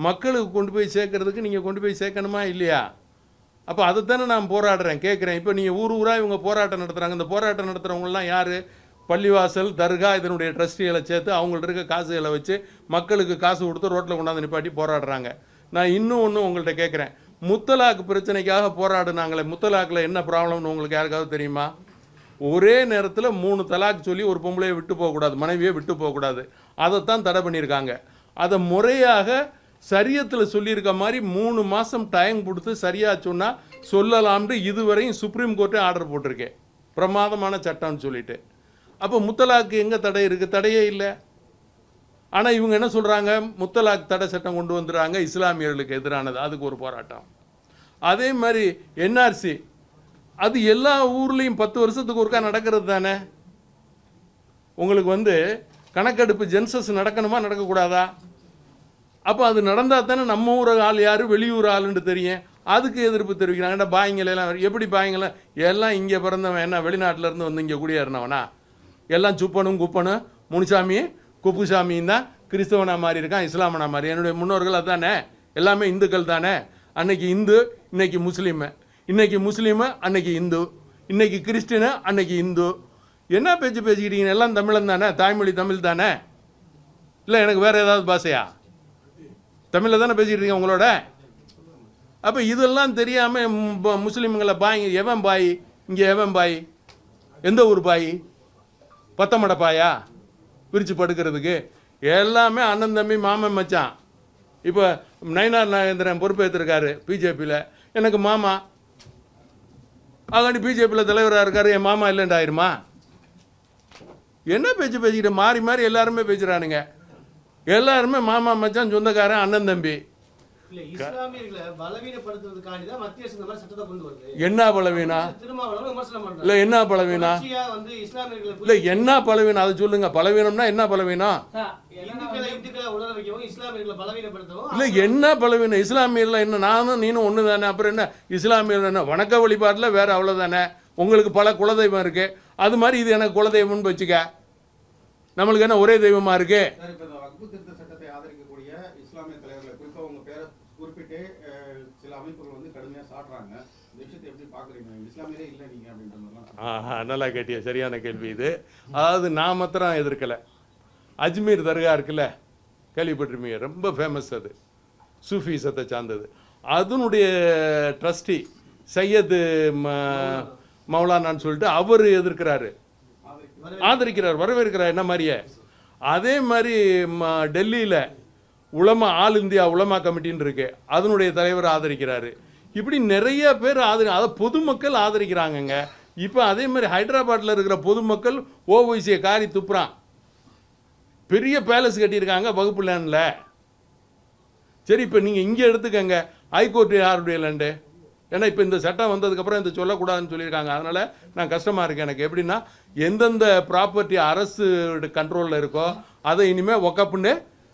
மக்களுக்கு கொண்டு போய் சேர்க்கறதுக்கு நீங்கள் கொண்டு போய் சேர்க்கணுமா இல்லையா? அப்போ அதைத்தானே நான் போராடுறேன், கேட்குறேன். இப்போ நீங்கள் ஊராக இவங்க போராட்டம் நடத்துகிறாங்க. இந்த போராட்டம் நடத்துகிறவங்களாம் யார்? பள்ளிவாசல், தர்கா, இதனுடைய ட்ரஸ்டிகளை சேர்த்து அவங்கள்ட்ட இருக்க காசுகளை வச்சு மக்களுக்கு காசு கொடுத்து ரோட்டில் கொண்டாந்து நிப்பாட்டி போராடுறாங்க. நான் இன்னும் ஒன்று உங்கள்கிட்ட கேட்குறேன். முத்தலாக்கு பிரச்சனைக்காக போராடுனாங்களே, முத்தலாக்கில் என்ன ப்ராப்ளம்னு உங்களுக்கு யாருக்காவது தெரியுமா? ஒரே நேரத்தில் 3 தலாக் சொல்லி ஒரு பொம்பளையை விட்டு போகக்கூடாது, மனைவியை விட்டு போகக்கூடாது. அதைத்தான் தடை பண்ணியிருக்காங்க. அதை முறையாக சரியத்தில் சொல்லியிருக்க மாதிரி 3 மாதம் டைம் கொடுத்து சரியாக சொன்னால் சொல்லலாம்னு இதுவரையும் சுப்ரீம் கோர்ட்டே ஆர்டர் போட்டிருக்கேன், பிரமாதமான சட்டம்னு சொல்லிட்டு. அப்போ முத்தலாக்கு எங்கே தடை இருக்குது? தடையே இல்லை. ஆனால் இவங்க என்ன சொல்கிறாங்க? முத்தலாக் தடை சட்டம் கொண்டு வந்துடுறாங்க, இஸ்லாமியர்களுக்கு எதிரானது, அதுக்கு ஒரு போராட்டம். அதே மாதிரி என்ஆர்சி, அது எல்லா ஊர்லேயும் 10 வருஷத்துக்கு ஒருக்கா நடக்கிறது தானே. உங்களுக்கு கணக்கெடுப்பு ஜென்சஸ் நடக்கணுமா நடக்கக்கூடாதா? அப்போ அது நடந்தால் தானே நம்ம ஊர் ஆள் யார், வெளியூர் ஆளுன்னு தெரியும். அதுக்கு எதிர்ப்பு தெரிவிக்கிறாங்க. பாய்ங்களெல்லாம் எப்படி பாய்ங்களாம் எல்லாம் இங்கே பிறந்தவன், என்ன வெளிநாட்டிலேருந்து வந்து இங்கே குடியேறினவனா? எல்லாம் சுப்பனும் குப்பனும் முனுசாமி குப்புசாமியும் தான் கிறிஸ்தவனாக மாறி இருக்கான், இஸ்லாமனா மாறி. என்னுடைய முன்னோர்கள் அதுதானே, எல்லாமே இந்துக்கள் தானே. அன்னைக்கு இந்து, இன்னைக்கு முஸ்லீமு, இன்னைக்கு முஸ்லீமு அன்னைக்கு இந்து, இன்னைக்கு கிறிஸ்டினு அன்னைக்கு இந்து. என்ன பேச்சு பேசிக்கிட்டீங்க? எல்லாம் தமிழன் தானே, தாய்மொழி தமிழ் தானே. இல்லை எனக்கு வேறு ஏதாவது பாஷையா? தமிழில் தானே பேசிக்கிட்டு இருக்கீங்க உங்களோட. அப்போ இதெல்லாம் தெரியாமல் முஸ்லீம்களை பாய், எவன் பாய் இங்கே, எவன் பாய், எந்த ஊர் பாய், பத்தமட பாயா பிரித்து படுக்கிறதுக்கு? எல்லாமே அண்ணன் தம்பி மாமன் மச்சான். இப்போ நயினார் நாகேந்திரன் பொறுப்பேற்றிருக்காரு பிஜேபியில், எனக்கு மாமா. ஆகாண்டி பிஜேபியில் தலைவராக இருக்காரு, என் மாமா இல்லைன்னு ஆயிருமா? என்ன பேச்சு பேசிக்கிட்டு மாறி மாறி எல்லாருமே பேசுகிறானுங்க. எல்லாருமே மாமா மச்சான், சொந்தக்காரன், அண்ணன் தம்பி. என்ன பலவீனா? இல்லை என்ன பலவீனா? இல்லை என்ன பலவீனம் அதை சொல்லுங்க. பலவீனம்னா என்ன பலவீனம்? இல்லை என்ன பலவீனம்? இஸ்லாமியர்ல என்ன, நானும் நீனும் ஒன்று தானே. அப்புறம் என்ன இஸ்லாமியர் என்ன வணக்க வழிபாட்டில் வேற அவ்வளோதானே. உங்களுக்கு பல குலதெய்வம் இருக்கு, அது மாதிரி இது எனக்கு குலதெய்வம்னு வச்சுக்க. நம்மளுக்கு என்ன ஒரே தெய்வமா இருக்கு? சட்டத்தை ஆதரிக்கக்கூடிய இஸ்லாமிய தலைவர்களை குறிப்பா உங்க பேரை குறிப்பிட்டு சில அமைப்புகள் கடுமையா சாட்டுறாங்க. இந்த விஷயத்தை எப்படி பாக்குறீங்க? இஸ்லாமியரே இல்லை நீங்க அப்படின்ற மாதிரிலாம். நல்லா கேட்டிய, சரியான கேள்வி இது. அதாவது நான் மாத்திரம் எதிர்க்கலை. அஜ்மீர் தர்கா இருக்குல்ல, கேள்விப்பட்டிருப்பீங்க, ரொம்ப ஃபேமஸ். அது சூஃபிசத்தை சார்ந்தது. அதனுடைய ட்ரஸ்டி சையது மௌலானான்னு சொல்லிட்டு அவர் எதிர்க்கிறாரு, ஆதரிக்கிறார், வரவேற்கிறார் என்ன மாதிரியே. அதே மாதிரி டெல்லியில் உலமா, ஆல் இந்தியா உலமா கமிட்டின்னு இருக்கு, அதனுடைய தலைவர் ஆதரிக்கிறாரு. இப்படி நிறைய பேர் அதை பொதுமக்கள் ஆதரிக்கிறாங்கங்க. இப்போ அதே மாதிரி ஹைதராபாத்தில் இருக்கிற பொதுமக்கள் ஓவைசியை காரி துப்புறான். பெரிய பேலஸ் கட்டியிருக்காங்க வகுப்பு லேண்டில். சரி, இப்போ நீங்கள் இங்கே எடுத்துக்கங்க, ஹைகோர்ட்டு யாருடைய லேண்டு? ஏன்னா இப்போ இந்த சட்டம் வந்ததுக்கப்புறம் இந்த சொல்லக்கூடாதுன்னு சொல்லியிருக்காங்க. அதனால் நான் கஷ்டமாக இருக்கேன் எனக்கு. எப்படின்னா, எந்தெந்த ப்ராப்பர்ட்டி அரசு கண்ட்ரோலில் இருக்கோ அதை இனிமேல் ஒக்கப்புன்னு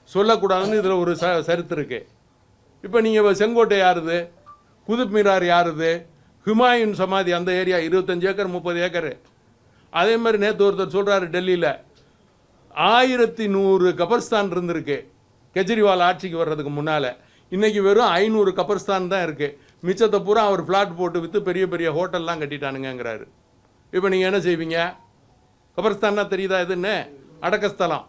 சொல்லக்கூடாதுன்னு இதில் ஒரு சரித்து இருக்கு. இப்போ நீங்கள் செங்கோட்டை யாருது, குதுப் மீனார் யாருது, ஹுமாயூன் சமாதி அந்த ஏரியா 25 ஏக்கர் 30 ஏக்கர். அதே மாதிரி நேற்று ஒருத்தர் சொல்கிறாரு, டெல்லியில் 1100 கபர்ஸ்தான் இருந்திருக்கு கெஜ்ரிவால் ஆட்சிக்கு வர்றதுக்கு முன்னால். இன்றைக்கி வெறும் 500 கபர்ஸ்தான் தான் இருக்குது. மிச்சத்தை பூரா அவர் ஃப்ளாட் போட்டு விற்று பெரிய பெரிய ஹோட்டல்லாம் கட்டிட்டானுங்கிறாரு. இப்போ நீங்கள் என்ன செய்வீங்க? கபர்ஸ்தான்னா தெரியுதா எதுன்னு? அடக்கஸ்தலம்.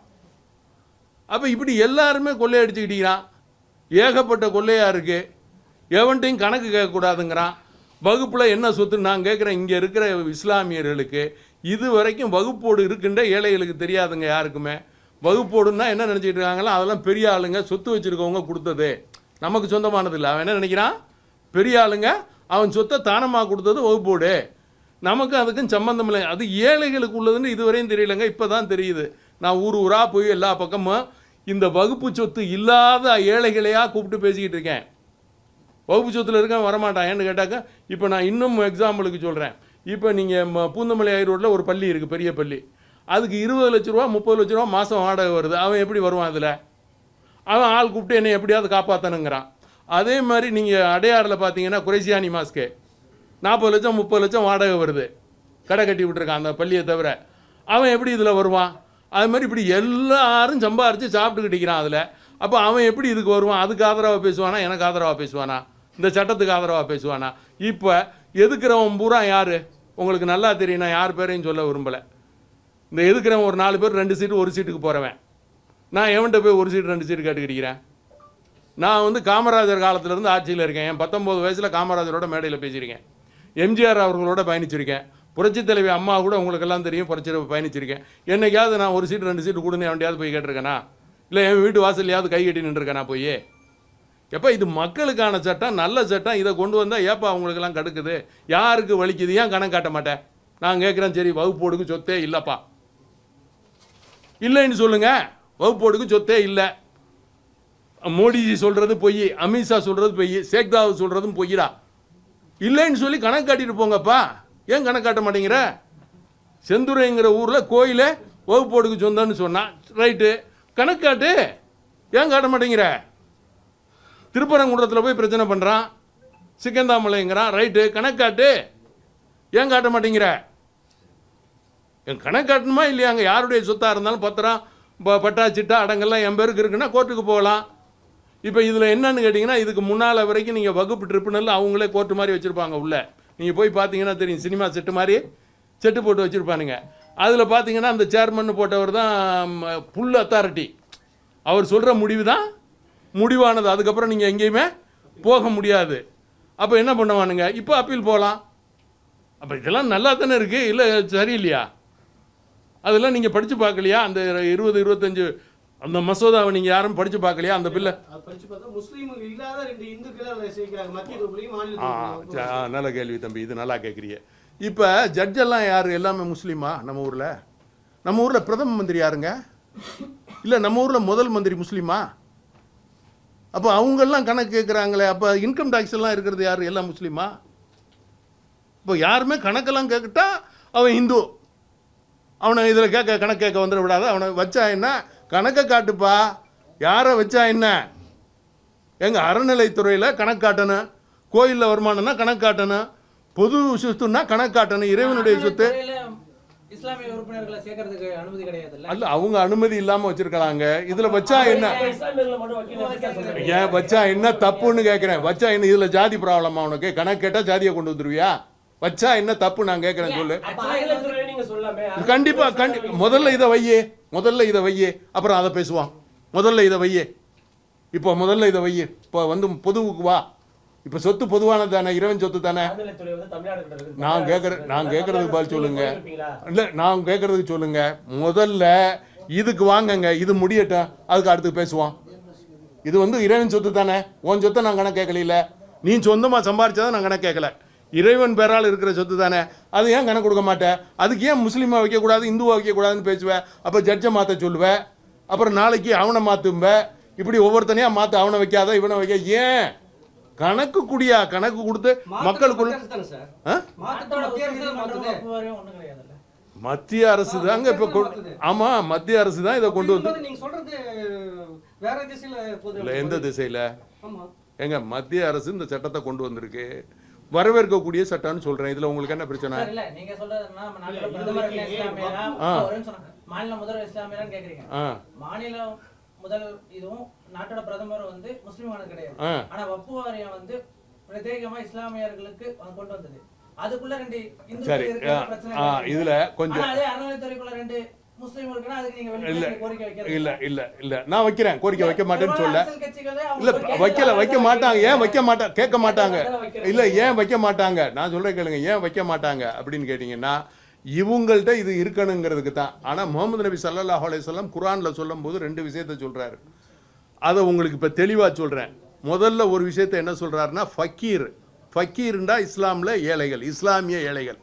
அப்போ இப்படி எல்லாருமே கொள்ளையடிச்சுக்கிட்டீங்கிறான். ஏகப்பட்ட கொள்ளையாக இருக்குது. எவன்ட்டையும் கணக்கு கேட்கக்கூடாதுங்கிறான். வகுப்பில் என்ன சொத்து நான் கேட்குறேன், இங்கே இருக்கிற இஸ்லாமியர்களுக்கு இது வரைக்கும் வகுப்போடு இருக்கின்ற ஏழைகளுக்கு தெரியாதுங்க யாருக்குமே. வகுப்போடுன்னா என்ன நினச்சிக்கிட்டு இருக்காங்களோ அதெல்லாம் பெரிய ஆளுங்க, சொத்து வச்சுருக்கவங்க கொடுத்தது, நமக்கு சொந்தமானது இல்லை. அவன் என்ன நினைக்கிறான்? பெரிய ஆளுங்க அவன் சொத்தை தானமாக கொடுத்தது வகுப்போடு, நமக்கு அதுக்கும் சம்பந்தம் இல்லை. அது ஏழைகளுக்கு உள்ளதுன்னு இதுவரையும் தெரியலைங்க, இப்போ தான் தெரியுது. நான் ஊர் ஊராக போய் எல்லா பக்கமும் இந்த வகுப்பு சொத்து இல்லாத ஏழைகளையாக கூப்பிட்டு பேசிக்கிட்டு இருக்கேன். வகுப்பு சொத்தில் இருக்க வரமாட்டான். ஏன்னு கேட்டாக்க, இப்போ நான் இன்னும் எக்ஸாம்பிளுக்கு சொல்கிறேன். இப்போ நீங்கள் பூந்தமல்லி ரோட்டில் ஒரு பள்ளி இருக்குது, பெரிய பள்ளி. அதுக்கு 20 லட்ச ரூபா 30 லட்ச ரூபா மாதம் வாடகை வருது. அவன் எப்படி வருவான்? அதில் அவன் ஆள் கூப்பிட்டு என்னை எப்படியாவது காப்பாற்றணுங்கிறான். அதே மாதிரி நீங்கள் அடையாறில் பார்த்தீங்கன்னா குறைசியானி மாஸ்க்கு 40 லட்சம் 30 லட்சம் வாடகை வருது. கடை கட்டி விட்டுருக்கான் அந்த பள்ளியை தவிர. அவன் எப்படி இதில் வருவான்? அது மாதிரி இப்படி எல்லாரும் சம்பாரித்து சாப்பிட்டுக்கிட்டு இருக்கிறான் அதில். அப்போ அவன் எப்படி இதுக்கு வருவான்? அதுக்கு ஆதரவாக பேசுவானா, எனக்கு ஆதரவாக பேசுவானா, இந்த சட்டத்துக்கு ஆதரவாக பேசுவானா? இப்போ எதுக்குறவன் பூரா யார் உங்களுக்கு நல்லா தெரியும். நான் யார் பேரையும் சொல்ல விரும்பலை. இந்த எதுக்குறவன் ஒரு 4 பேர் 2 சீட்டு 1 சீட்டுக்கு போகிறவன். நான் எவன்கிட்ட போய் 1 சீட்டு 2 சீட்டு கேட்டுக்கிட்டேன்? நான் வந்து காமராஜர் காலத்திலேருந்து ஆட்சியில் இருக்கேன். என் 19 வயசில் காமராஜரோட மேடையில் பேசியிருக்கேன். எம்ஜிஆர் அவர்களோட பயணிச்சிருக்கேன். புரட்சித் தலைவி அம்மா கூட உங்களுக்கெல்லாம் தெரியும், பயணிச்சிருக்கேன். என்னைக்காவது நான் 1 சீட்டு 2 சீட்டு கொடுன்னு எவன்டையாவது போய் கேட்டிருக்கேனா? இல்லை என் வீட்டு வாசல்லையாவது கை கட்டி நின்றுருக்கேனா போய்? எப்போ இது மக்களுக்கான சட்டம், நல்ல சட்டம். இதை கொண்டு வந்தால் ஏப்பா அவங்களுக்கெல்லாம் கடுக்குது? யாருக்கு வலிக்குது? ஏன் கணக்கு காட்ட மாட்டேன்? நான் கேட்குறேன், சரி வகுப்போடுக்கு சொத்தே இல்லைப்பா, இல்லைன்னு சொல்லுங்க. வகுப்போடுக்கு சொத்தே இல்லை. மோடிஜி சொல்கிறது பொய், அமித்ஷா சொல்கிறது பொய், சேக்தாவ் சொல்கிறதும் பொய்யடா. இல்லைன்னு சொல்லி கணக்கு காட்டிட்டு போங்கப்பா. ஏன் கணக்கு காட்ட மாட்டேங்கிற? செந்துரைங்கிற ஊரில் கோயிலை வகுப்போடுக்கு சொந்தம்னு சொன்னான், ரைட்டு, கணக்கு காட்டு. ஏன் காட்ட மாட்டேங்கிற? திருப்பரங்குன்றத்தில் போய் பிரச்சனை பண்ணுறான், சிக்கந்தாமலைங்கிறான், ரைட்டு, கணக்கு காட்டு. ஏன் காட்ட மாட்டேங்கிற? என் கணக்கு காட்டணுமா இல்லையாங்க? யாருடைய சொத்தாக இருந்தாலும் பத்திரம் பட்டா சிட்டா அடங்கெல்லாம் என் பேருக்கு இருக்குன்னா கோர்ட்டுக்கு போகலாம். இப்போ இதில் என்னன்னு கேட்டிங்கன்னா, இதுக்கு முன்னால் வரைக்கும் நீங்கள் வகுப்பு ட்ரிப்புனல் அவங்களே கோர்ட்டு மாதிரி வச்சுருப்பாங்க உள்ள. நீங்கள் போய் பார்த்தீங்கன்னா தெரியும், சினிமா செட்டு மாதிரி செட்டு போட்டு வச்சுருப்பானுங்க. அதில் பார்த்தீங்கன்னா அந்த சேர்மன் போட்டவர் தான் புல் அத்தாரிட்டி. அவர் சொல்கிற முடிவு தான் முடிவானது. அதுக்கப்புறம் நீங்கள் எங்கேயுமே போக முடியாது. அப்போ என்ன பண்ணுவானுங்க? இப்போ அப்பீல் போகலாம். அப்போ இதெல்லாம் நல்லா தானே இருக்குது, இல்லை சரியில்லையா? அதெல்லாம் நீங்கள் படித்து பார்க்கலையா? அந்த 20-25 அந்த மசோதாவை நீங்கள் யாரும் படித்து பார்க்கலையா? அந்த பில்லை நல்ல கேள்வி தம்பி, இது நல்லா கேட்குறீங்க. இப்போ ஜட்ஜெல்லாம் யார்? எல்லாமே முஸ்லீமா? நம்ம ஊரில் பிரதம மந்திரி யாருங்க? இல்லை நம்ம ஊரில் முதல் மந்திரி முஸ்லீமா? அப்போ அவங்கெல்லாம் கணக்கு கேட்குறாங்களே. அப்போ இன்கம் டேக்ஸ் எல்லாம் இருக்கிறது யார்? எல்லாம் முஸ்லீமா? இப்போ யாருமே கணக்கெல்லாம் கேட்கட்டா அவன் இந்து. அவனை இதில் கணக்கு கேட்க வந்துட விடாத. அவனை வச்சா என்ன? கணக்கை காட்டுப்பா. யாரை வச்சா என்ன? எங்கள் அறநிலைத்துறையில் கணக்கு காட்டணும். கோயிலில் வருமானம்னா கணக்கு காட்டணும். பொது சொத்துன்னா கணக்கு காட்டணும். இறைவனுடைய சொத்து இஸ்லாமிய உறுப்பினர்களை சேர்க்கிறதுக்கு அனுமதி கிடையாது. அல்ல, அவங்க அனுமதி இல்லாமல் வச்சிருக்கலாங்க. இதில் வச்சா என்ன? ஏன் வச்சா என்ன தப்புன்னு கேட்குறேன். வச்சா என்ன? இதில் ஜாதி ப்ராப்ளமா உனக்கு? கணக்கு கேட்டால் ஜாதியை கொண்டு வந்துருவியா? வச்சா என்ன தப்பு நான் கேட்குறேன், சொல்லு. கண்டிப்பா முதல்ல இதை வையே, அப்புறம் அதை பேசுவான். முதல்ல இதை வையே. இப்போ வந்து பொதுவுக்கு வா. இப்போ சொத்து பொதுவானது தானே, இறைவன் சொத்து தானே. நான் கேட்கறதுக்கு பதில் சொல்லுங்க. இல்லை, நான் கேட்கறதுக்கு சொல்லுங்க. முதல்ல இதுக்கு வாங்கங்க, இது முடியட்டும், அதுக்கு அடுத்து பேசுவான். இது வந்து இறைவன் சொத்து தானே. உன் சொத்தை நான் கணக்கு கேட்கல. நீ சொந்தமாக சம்பாரிச்சாதான் நான் கணக்கு கேட்கல. இறைவன் பேரால் இருக்கிற சொத்து தானே. அது ஏன் கணக்கு கொடுக்க மாட்டேன்? அதுக்கு ஏன் முஸ்லீமா வைக்கக்கூடாது, இந்துவா வைக்கக்கூடாதுன்னு பேசுவேன். அப்போ ஜட்ஜை மாற்ற சொல்லுவேன். அப்புறம் நாளைக்கு அவனை மாற்றும்ப. இப்படி ஒவ்வொருத்தனையாக மாற்ற, அவனை வைக்காத இவனை வைக்க. ஏன் கணக்கு குடியா? கணக்கு கொடுத்து மக்களுக்குள்ள மத்திய அரசு தாங்க இப்போ. ஆமா, மத்திய அரசு தான் இதை கொண்டு வந்து. எந்த திசையில எங்க மத்திய அரசு இந்த சட்டத்தை கொண்டு வந்திருக்கு? வரவேற்கக்கூடிய சட்டம்னு சொல்றேன். இதுல உங்களுக்கு என்ன பிரச்சனை? மாநில முதல்வர் இஸ்லாமியரான்னு கேக்குறீங்க. மாநில முதல் இதுவும் நாட்டோட பிரதமர் வந்து முஸ்லிமான கிடையாது. ஆனா வக்ஃப் வாரியம் வந்து பிரத்யேகமா இஸ்லாமியர்களுக்கு கொண்டு வந்தது. அதுக்குள்ள 2 இந்துக்கள் இருக்கிற பிரச்சனை. இதுல கொஞ்சம் அதே அறநிலையத்துறைக்குள்ள 2 முஸ்லிம் இருக்குனா அதுக்கு நீங்க வெளிய கோரிக்கை வைக்கிறீங்க. இல்ல நான் வைக்கிறேன். கோரிக்கை வைக்க மாட்டேன்னு சொல்ல. இல்ல வைக்க மாட்டாங்க. ஏன் வைக்க மாட்டாங்க? கேட்க மாட்டாங்க. இல்ல ஏன் வைக்க மாட்டாங்க? நான் சொல்றேன் கேளுங்க. ஏன் வைக்க மாட்டாங்க அப்படின்னு கேட்டீங்கன்னா, இவங்கள்ட்ட இது இருக்கணுங்கிறதுக்கு தான். ஆனால் முகமது நபி ஸல்லல்லாஹு அலைஹி வஸல்லம் குர்ஆனில் சொல்லும் போது 2 விஷயத்தை சொல்கிறாரு. அதை உங்களுக்கு இப்போ தெளிவாக சொல்கிறேன். முதல்ல ஒரு விஷயத்தை என்ன சொல்கிறாருன்னா, ஃபக்கீர்ண்டா இஸ்லாமில் ஏழைகள், இஸ்லாமிய ஏழைகள்.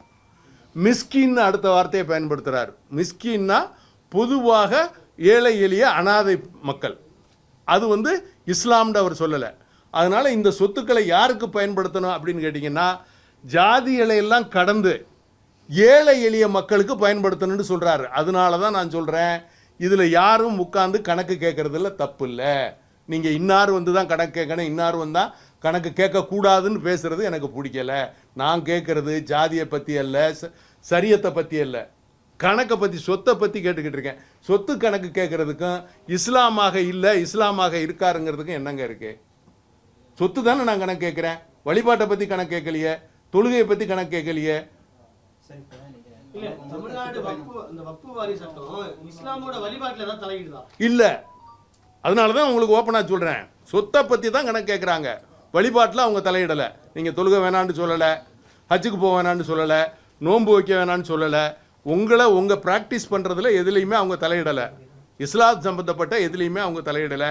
மிஸ்கின்னு அடுத்த வார்த்தையை பயன்படுத்துகிறார். மிஸ்கின்னா பொதுவாக ஏழை எளிய அனாதை மக்கள். அது வந்து இஸ்லாம்னு அவர் சொல்லலை. அதனால் இந்த சொத்துக்களை யாருக்கு பயன்படுத்தணும் அப்படின்னு கேட்டிங்கன்னா, ஜாதிகளை எல்லாம் கடந்து ஏழை எளிய மக்களுக்கு பயன்படுத்தணும்னு சொல்கிறாரு. அதனால தான் நான் சொல்கிறேன், இதில் யாரும் உட்காந்து கணக்கு கேட்குறதுல தப்பு இல்லை. நீங்கள் இன்னார் வந்து தான் கணக்கு கேட்கணும், இன்னார் வந்தால் கணக்கு கேட்கக்கூடாதுன்னு பேசுகிறது எனக்கு பிடிக்கல. நான் கேட்குறது ஜாதியை பற்றி அல்ல, சரியத்தை பற்றி அல்ல, கணக்கை பற்றி, சொத்தை பற்றி கேட்டுக்கிட்டு இருக்கேன். சொத்து கணக்கு கேட்குறதுக்கும் இஸ்லாமாக இல்லை இஸ்லாமாக இருக்காருங்கிறதுக்கும் என்னங்க இருக்குது? சொத்து தானே நான் கணக்கு கேட்குறேன். வழிபாட்டை பற்றி கணக்கு கேட்கலையே, தொழுகையை பற்றி கணக்கு கேட்கலையே. இல்ல, அதனால தான் உங்களுக்கு ஓப்பனாக சொல்கிறேன், சொத்தை பற்றி தான் கணக்கு கேட்குறாங்க, வழிபாட்டில் அவங்க தலையிடலை. நீங்கள் தொழுகை வேணான்னு சொல்லலை, ஹஜ்ஜுக்கு போக வேணான்னு சொல்லலை, நோன்பு வைக்க வேணான்னு சொல்லலை. உங்கள் ப்ராக்டிஸ் பண்ணுறதுல எதுலேயுமே அவங்க தலையிடலை. இஸ்லாம் சம்பந்தப்பட்ட எதுலேயுமே அவங்க தலையிடலை.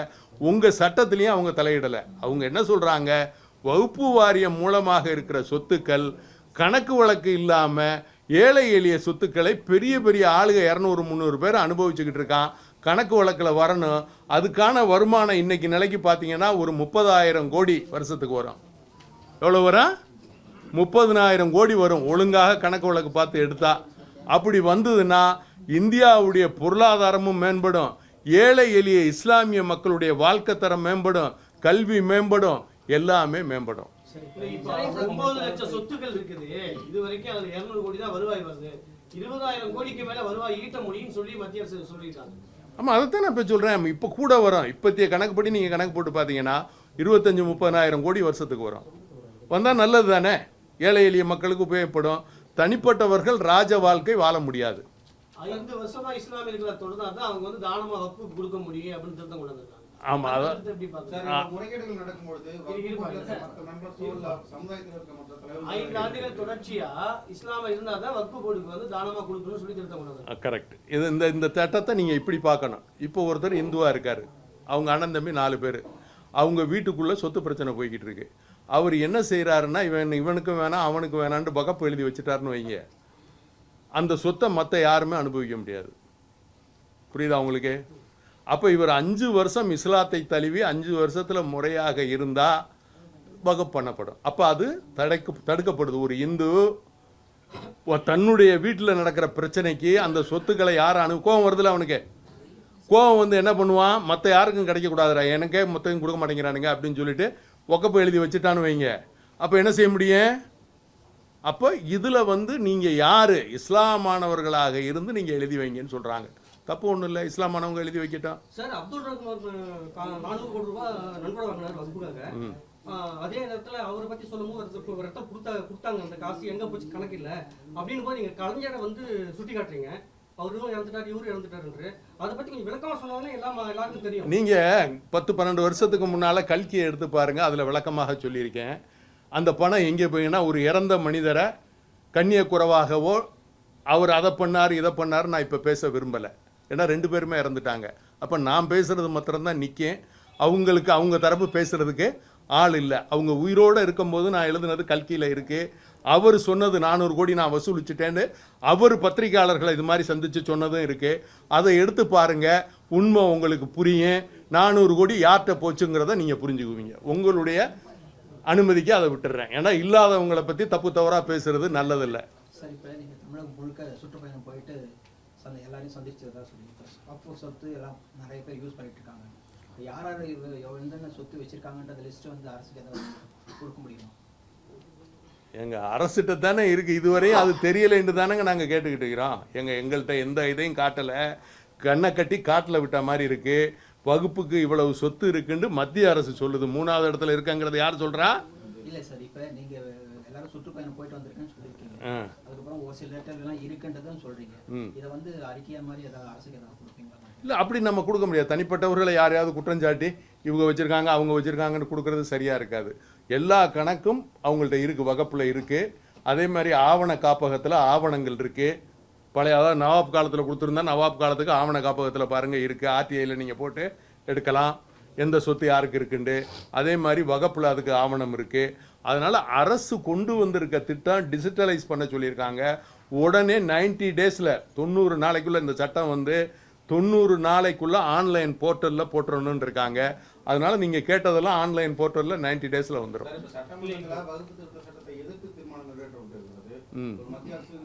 உங்கள் சட்டத்திலையும் அவங்க தலையிடலை. அவங்க என்ன சொல்கிறாங்க, வகுப்பு வாரியம் மூலமாக இருக்கிற சொத்துக்கள் கணக்கு வழக்கு இல்லாமல் ஏழை எளிய சொத்துக்களை பெரிய பெரிய ஆளுக 200-300 பேர் அனுபவிச்சுக்கிட்டு இருக்கான். கணக்கு வழக்கில் வரணும். அதுக்கான வருமானம் இன்னைக்கு நிலைக்கு பார்த்தீங்கன்னா ஒரு 30,000 கோடி வருஷத்துக்கு வரும். எவ்வளோ வரும்? 30,000 கோடி வரும், ஒழுங்காக கணக்கு வழக்கு பார்த்து எடுத்தா. அப்படி வந்ததுன்னா இந்தியாவுடைய பொருளாதாரமும் மேம்படும், ஏழை எளிய இஸ்லாமிய மக்களுடைய வாழ்க்கை தரம் மேம்படும், கல்வி மேம்படும், எல்லாமே மேம்படும். 9 லட்சம் சொத்துக்கள் இருக்குது. இது வரைக்கும் அதுல 200 கோடி தான் வருவாய் வருது. 20,000 கோடிக்கு மேல வருவாய் ஈட்ட முடியும்னு சொல்லி மத்திய அரசு சொல்லியிருக்காங்க. ஆமாம், அதைத்தான் நான் இப்போ சொல்கிறேன். இப்போ கூட வரும். இப்போத்திய கணக்குப்படி நீங்கள் கணக்கு போட்டு பார்த்தீங்கன்னா 25-30,000 கோடி வருஷத்துக்கு வரும். வந்தால் நல்லது தானே, ஏழை எளிய மக்களுக்கு உபயோகப்படும். தனிப்பட்டவர்கள் ராஜ வாழ்க்கை வாழ முடியாது. 5 வருஷமா இஸ்லாமியர்களை தொடர்ந்தா தான் அவங்க வந்து தானமா வக்ஃபுக்கு கொடுக்க முடியும் அப்படின்னு திருத்தம் கொண்டு வந்திருக்காங்க. ஆமாம், அதான் முறைகேடுகள் நடக்கும்பொழுது மற்ற மெம்பர்ஸ் சமுதாயத்தில் இருக்க மற்ற தலைவர்கள் 5 ஆண்டுகள் தொடர்ச்சியா இஸ்லாம இருந்தா தான் வக்ஃபு போர்டுக்கு வந்து தானமா கொடுக்கணும்னு சொல்லி திருத்தம் கொண்டு வந்தாங்க. கரெக்ட். இந்த சட்டத்தை நீங்கள் இப்படி பார்க்கணும். இப்போ ஒருத்தர் இந்துவாக இருக்கார், அவங்க அண்ணன் தம்பி 4 பேர், அவங்க வீட்டுக்குள்ளே சொத்து பிரச்சனை போய்கிட்டு இருக்கு. அவர் என்ன செய்கிறாருன்னா, இவனுக்கும் வேணாம் அவனுக்கு வேணான்னு வகுப்பு எழுதி வச்சுட்டாருன்னு வைங்க, அந்த சொத்தை மற்ற யாருமே அனுபவிக்க முடியாது. புரியுதா உங்களுக்கு? அப்போ இவர் 5 வருஷம் இஸ்லாத்தை தழுவி 5 வருஷத்தில் முறையாக இருந்தால் வகுப்பு பண்ணப்படும். அப்போ அது தடுக்கப்படுது. ஒரு இந்து தன்னுடைய வீட்டில் நடக்கிற பிரச்சனைக்கு அந்த சொத்துக்களை யார் கோவம் வருதுல, அவனுக்கு கோவம் வந்து என்ன பண்ணுவான், மற்ற யாருக்கும் கிடைக்கக்கூடாதுடா, எனக்கே மொத்தம் கொடுக்க மாட்டேங்கிறானுங்க அப்படின்னு சொல்லிட்டு வகுப்பு எழுதி வச்சுட்டான்னு வைங்க. அப்போ என்ன செய்ய முடியும்? அப்போ இதில் வந்து நீங்கள் யார் இஸ்லாமானவர்களாக இருந்து நீங்கள் எழுதி வைங்கன்னு சொல்கிறாங்க. தப்பு ஒன்றும் இல்லை, இஸ்லாமானவங்க எழுதி வைக்கட்டும். சார், அப்துல் ரஹ்மான் 400 கோடி ரூபாய் நன்கொடை வாங்கினார் வகுப்புக்காக. அதே நேரத்தில் அவரை பற்றி சொல்லும்போது ரத்தம் கொடுத்தாங்க, அந்த காசு எங்கே போச்சு கணக்கு இல்லை அப்படின்னு போது நீங்கள் கலைஞரை வந்து சுட்டி காட்டுறீங்க. அவரும் இறந்துட்டார், இவரும் இறந்துட்டாரு. அதை பற்றி கொஞ்சம் விளக்கமாக சொன்னாலும் எல்லாருக்கும் தெரியும். நீங்கள் 10-12 வருஷத்துக்கு முன்னால் கல்கியை எடுத்து பாருங்கள், அதில் விளக்கமாக சொல்லியிருக்கேன். அந்த பணம் எங்கே போயிங்கன்னா, ஒரு இறந்த மனிதரை கண்ணியக்குறைவாகவோ அவர் அதை பண்ணார் இதை பண்ணார் நான் இப்போ பேச விரும்பலை. ஏன்னா 2 பேருமே இறந்துட்டாங்க. அப்போ நான் பேசுகிறது மாத்திரம்தான் நிற்கேன். அவங்களுக்கு அவங்க தரப்பு பேசுகிறதுக்கு ஆள் இல்லை. அவங்க உயிரோடு இருக்கும்போது நான் எழுதுனது கல்கியில் இருக்குது. அவர் சொன்னது 400 கோடி நான் வசூலிச்சுட்டேன்னு அவர் பத்திரிகையாளர்களை இது மாதிரி சந்தித்து சொன்னதும் இருக்குது. அதை எடுத்து பாருங்கள், உண்மை உங்களுக்கு புரியும். 400 கோடி யார்கிட்ட போச்சுங்கிறத நீங்கள் புரிஞ்சுக்குவீங்க. உங்களுடைய அனுமதிக்கு அதை விட்டுடுறேன். ஏன்னா இல்லாதவங்களை பற்றி தப்பு தவறாக பேசுறது நல்லதில்லை. சார், இப்போ நீங்கள் தமிழகம் முழுக்க சுற்றுப்பயணம் போயிட்டு எல்லாரையும் சந்திச்சதா சொல்லியிருக்கோம். வக்ஃபு சொத்து எல்லாம் நிறைய பேர் யூஸ் பண்ணிட்டு இருக்காங்க. யார் எந்தெந்த சொத்து வச்சிருக்காங்கன்ற லிஸ்ட்டு வந்து அரசுக்கு ஏதாவது கொடுக்க முடியுமா? எங்கள் அரசிட்ட தானே இருக்குது, இதுவரையும் அது தெரியலைன்னு தானேங்க நாங்கள் கேட்டுக்கிட்டு இருக்கிறோம். எங்கள்கிட்ட எந்த இதையும் காட்டலை, கண்ணை கட்டி காட்டில் விட்ட மாதிரி இருக்குது. வகுப்புக்கு இவ்வளவு சொத்து இருக்குன்னு மத்திய அரசு சொல்லுது. 3வது இடத்துல இருக்காங்கிறது யார் சொல்கிறா? இல்லை சார், இப்போ நீங்கள் எல்லாரும் சுற்றுப்பயணம் போயிட்டு வந்திருக்கேன்னு சொல்லியிருக்கீங்க. அதுக்கப்புறம் ஒரு சில லெட்டர்லாம் இருக்குன்றதுன்னு சொல்கிறீங்க. இதை வந்து அறிக்கையா மாதிரி ஏதாவது அரசுக்கு ஏதாவது கொடுப்பீங்களா? இல்லை, அப்படி நம்ம கொடுக்க முடியாது. தனிப்பட்டவர்களை யாரையாவது குற்றஞ்சாட்டி இவங்க வச்சுருக்காங்க அவங்க வச்சுருக்காங்கன்னு கொடுக்கறது சரியாக இருக்காது. எல்லா கணக்கும் அவங்கள்ட்ட இருக்குது, வகுப்பில் இருக்குது. அதே மாதிரி ஆவண காப்பகத்தில் ஆவணங்கள் இருக்குது. பழைய அதாவது நவாப் காலத்தில் கொடுத்துருந்தா நவாப் காலத்துக்கு ஆவண காப்பகத்தில் பாருங்கள் இருக்குது. ஆர்டிஐயில் நீங்கள் போட்டு எடுக்கலாம் எந்த சொத்து யாருக்கு இருக்குண்டு. அதே மாதிரி வகுப்பில் அதுக்கு ஆவணம் இருக்குது. அதனால் அரசு கொண்டு வந்திருக்க திட்டம் டிஜிட்டலைஸ் பண்ண சொல்லியிருக்காங்க. உடனே 90 டேஸில் 90 நாளைக்குள்ளே இந்த சட்டம் வந்து 90 நாளைக்குள்ளே ஆன்லைன் போர்ட்டலில் போட்டுறணுன்னு இருக்காங்க. அதனால் நீங்கள் கேட்டதெல்லாம் ஆன்லைன் போர்ட்டலில் 90 டேஸில் வந்துடும். சட்டமன்றத்தில் வகுப்பு திருத்த சட்டத்தை எதிர்த்து தீர்மானம் நிறைவேற்றப்பட்டிருக்கிறது. மத்திய அரசு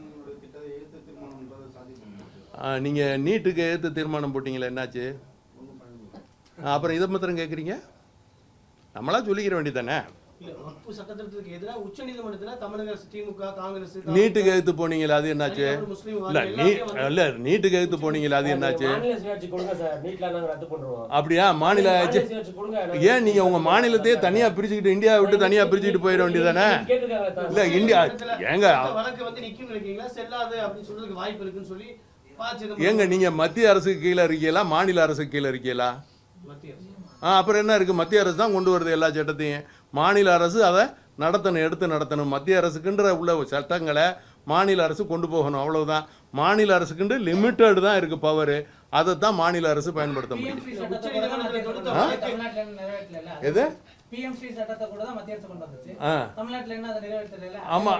தீர்மானம் என்பது சாதிக்கும். நீங்கள் நீட்டுக்கு எதிர்த்து தீர்மானம் போட்டிங்களே, என்னாச்சு? அப்புறம் இதை மாத்திரம் கேட்குறீங்க? நம்மளா சொல்லிக்கிற வேண்டியதானே? இல்ல வக்ஃபு சட்டத்திட்டத்துக்கு எதிராக உச்சநீதிமன்றத்துல தமிழக அரசு, திமுக, காங்கிரஸ், நீட்டுக்கு எதிர்த்து போனீங்களா, அது என்னாச்சு? இல்ல நீட்டுக்கு எதிர்த்து போனீங்களா, அது என்னாச்சு? அப்படியா? மாநில ஆட்சி ஏன் நீங்க உங்க மாநிலத்தையே தனியா பிரிச்சுக்கிட்டு, இந்தியா விட்டு தனியா பிரிச்சுக்கிட்டு போயிட வேண்டியதானே? இல்ல இந்தியா ஏங்க வழக்கு வந்து நிக்கும் நினைக்கிறீங்களா, செல்லாது அப்படின்னு சொல்றதுக்கு வாய்ப்பு இருக்குன்னு சொல்லி ஏங்க நீங்க மத்திய அரசுக்கு கீழே இருக்கீங்களா, மாநில அரசுக்கு கீழே இருக்கீங்களா? மத்திய அரசு. அப்புறம் என்ன இருக்கு? மத்திய அரசு தான் கொண்டு வருது எல்லா சட்டத்தையும். மாநில அரசு அதை எடுத்து நடத்தணும். மத்திய அரசுக்குன்ற உள்ள சட்டங்களை மாநில அரசு கொண்டு போகணும், அவ்வளவுதான். மாநில அரசுக்குண்டு லிமிட்டட் தான் இருக்கு பவர், அதை தான் மாநில அரசு பயன்படுத்த முடியும். எது? ஆமா.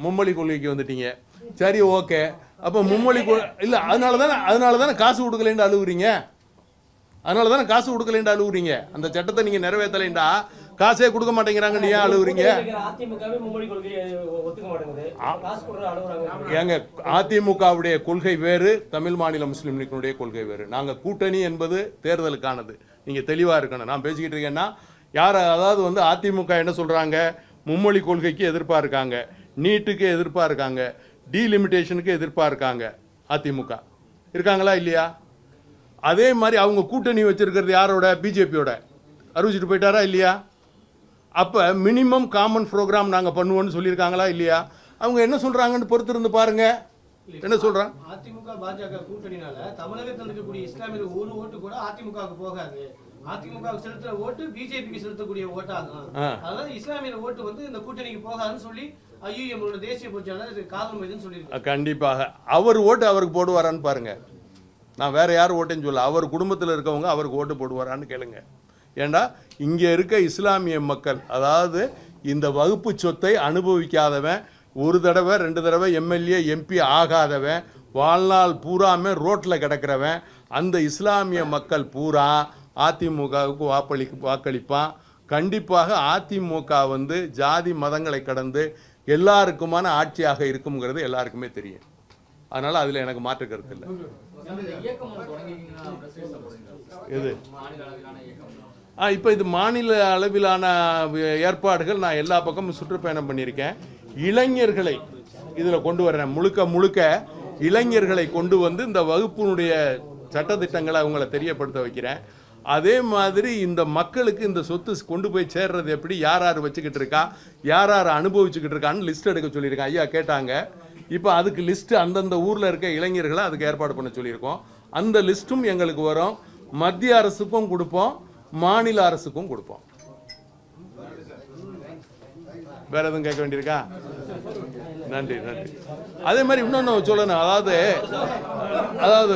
மும்மொழி கொள்கைக்கு வந்துட்டீங்க. சரி, ஓகே. அப்ப மும்மொழி இல்ல, அதனாலதானே காசு கொடுக்கலன்னு அழுகுறீங்க. காசு கொடுக்கலன்னு அழுகுறீங்க. அந்த சட்டத்தை நீங்க நிறைவேற்றலைண்டா காசே கொடுக்க மாட்டேங்கிறாங்க, நீ ஏன் அழுகுறீங்க? ஏங்க அதிமுகவுடைய கொள்கை வேறு, தமிழ் மாநில முஸ்லீம் லீக்கினுடைய கொள்கை வேறு. நாங்க கூட்டணி என்பது தேர்தலுக்கானது, நீங்க தெளிவா இருக்கணும். நான் பேசிக்கிட்டு இருக்கேன்னா அதாவது வந்து அதிமுக என்ன சொல்றாங்க? மும்மொழி கொள்கைக்கு எதிர்ப்பா இருக்காங்க, நீட்டுக்கு எதிர்ப்பா இருக்காங்க, டீலிமிட்டேஷனுக்கு எதிர்ப்பா இருக்காங்க. அதிமுக இருக்காங்களா இல்லையா? அதே மாதிரி அவங்க கூட்டணி வச்சிருக்கிறது யாரோட? பிஜேபியோட. அறிவிச்சிட்டு போயிட்டாரா இல்லையா? அப்ப மினிமம் காமன் ப்ரோக்ராம் நாங்க பண்ணுவோம்னு சொல்லியிருக்காங்களா இல்லையா? அவங்க என்ன சொல்றாங்கன்னு பொறுத்திருந்து பாருங்க. என்ன சொல்றாங்க? அதிமுக பாஜக கூட்டணினால தமிழகத்தில் இருக்கக்கூடிய இஸ்லாமியர் ஒரு ஓட்டு கூட அதிமுகவுக்கு போகாது. அதிமுக செலுத்துற ஓட்டு பிஜேபிக்கு செலுத்தக்கூடிய ஓட்டாகும். அதனால இஸ்லாமியர் ஓட்டு வந்து இந்த கூட்டணிக்கு போகாதுன்னு சொல்லி ஐயுஎம் தேசிய பொதுச்செயலாளர் காதல் மைதுன்னு சொல்லியிருக்காங்க. கண்டிப்பாக அவர் ஓட்டு அவருக்கு போடுவாரான்னு பாருங்க. நான் வேற யார் ஓட்டுன்னு சொல்ல, அவர் குடும்பத்தில் இருக்கவங்க அவருக்கு ஓட்டு போடுவாரான்னு கேளுங்க. ஏண்டா இங்கே இருக்க இஸ்லாமிய மக்கள், அதாவது இந்த வகுப்பு சொத்தை அனுபவிக்காதவன், ஒரு தடவை 2 தடவை எம்எல்ஏ எம்பி ஆகாதவன், வாழ்நாள் பூராமே ரோட்டில் கிடக்கிறவன், அந்த இஸ்லாமிய மக்கள் பூரா அதிமுகவுக்கு வாக்களிப்பான். கண்டிப்பாக அதிமுக வந்து ஜாதி மதங்களை கடந்து எல்லாருக்குமான ஆட்சியாக இருக்குங்கிறது எல்லாருக்குமே தெரியும். அதனால அதில் எனக்கு மாற்று கருத்து இல்லை. எது? இப்போ இது மாநில அளவிலான ஏற்பாடுகள். நான் எல்லா பக்கமும் சுற்றுப்பயணம் பண்ணியிருக்கேன். இளைஞர்களை இதில் கொண்டு வர்றேன். முழுக்க இளைஞர்களை கொண்டு வந்து இந்த வகுப்பினுடைய சட்டத்திட்டங்களை அவங்கள தெரியப்படுத்த வைக்கிறேன். அதே மாதிரி இந்த மக்களுக்கு இந்த சொத்து கொண்டு போய் சேர்றது எப்படி, யார் வச்சுக்கிட்டு இருக்கா, யார் அனுபவிச்சுக்கிட்டு இருக்கான்னு லிஸ்ட் எடுக்க சொல்லியிருக்கேன். ஐயா கேட்டாங்க. இப்போ அதுக்கு லிஸ்ட் அந்தந்த ஊரில் இருக்க இளைஞர்களை அதுக்கு ஏற்பாடு பண்ண சொல்லியிருக்கோம். அந்த லிஸ்ட்டும் எங்களுக்கு வரும். மத்திய அரசுக்கும் கொடுப்போம், மாநில அரசுக்கும் கொடுப்போம். வேற எதுவும் கேட்க வேண்டியிருக்கா? நன்றி. அதே மாதிரி இன்னொன்று சொல்லணும். அதாவது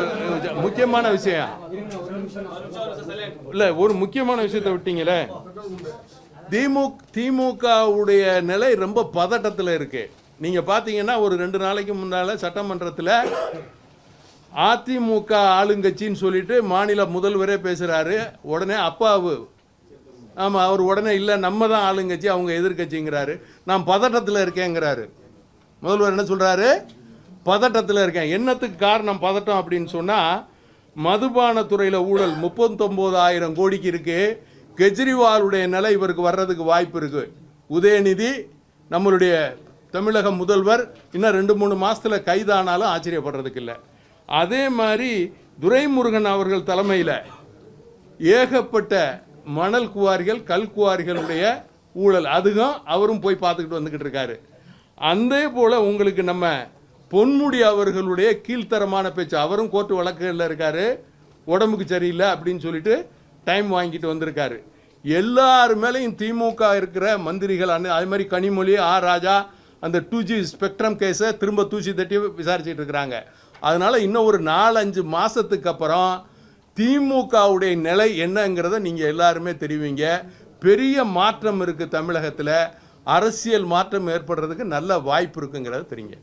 முக்கியமான விஷயம் இல்லை, ஒரு முக்கியமான விஷயத்தை விட்டீங்களே. திமுகவுடைய நிலை ரொம்ப பதட்டத்தில் இருக்கு. நீங்க பாத்தீங்கன்னா ஒரு 2 நாளைக்கு முன்னால சட்டமன்றத்தில் அதிமுக ஆளுங்கட்சின்னு சொல்லிட்டு மாநில முதல்வரே பேசுறாரு. உடனே அப்பாவு அவர் உடனே இல்லை நம்ம தான் ஆளுங்கட்சி, அவங்க எதிர்கட்சிங்கிறாரு. நான் பதட்டத்தில் இருக்கேங்கிறாரு. முதல்வர் என்ன சொல்றாரு? பதட்டத்தில் இருக்கேன். என்னத்துக்கு காரணம் பதட்டம் அப்படின்னு சொன்னா, மதுபான துறையில ஊழல் 39,000 கோடிக்கு இருக்கு. கெஜ்ரிவாலுடைய நிலை இவருக்கு வர்றதுக்கு வாய்ப்பு இருக்கு. உதயநிதி நம்மளுடைய தமிழக முதல்வர் இன்னும் 2-3 மாசத்துல கைதானாலும் ஆச்சரியப்படுறதுக்கு இல்லை. அதே மாதிரி துரைமுருகன் அவர்கள் தலைமையில் ஏகப்பட்ட மணல் குவாரிகள், கல் குவாரிகளுடைய ஊழல், அதுவும் அவரும் போய் பார்த்துக்கிட்டு வந்துக்கிட்டு இருக்காரு. அதே போல உங்களுக்கு நம்ம பொன்முடி அவர்களுடைய கீழ்த்தரமான பேச்சு, அவரும் கோர்ட்டு வழக்குகளில் இருக்காரு. உடம்புக்கு சரியில்லை அப்படின்னு சொல்லிட்டு டைம் வாங்கிட்டு வந்திருக்காரு. எல்லாரு மேலேயும் திமுக இருக்கிற மந்திரிகள், அதே மாதிரி கனிமொழி, ராஜா அந்த 2G ஸ்பெக்ட்ரம் கேஸை திரும்ப தூசி தட்டி விசாரிச்சுட்டு இருக்கிறாங்க. அதனால இன்னும் ஒரு 4-5 மாசத்துக்கு அப்புறம் திமுகவுடைய நிலை என்னங்கிறத நீங்க எல்லாருமே தெரிவிங்க. பெரிய மாற்றம் இருக்கு தமிழகத்தில். அரசியல் மாற்றம் ஏற்படுறதுக்கு நல்ல வாய்ப்பு இருக்குங்கிறத தெரியுங்க.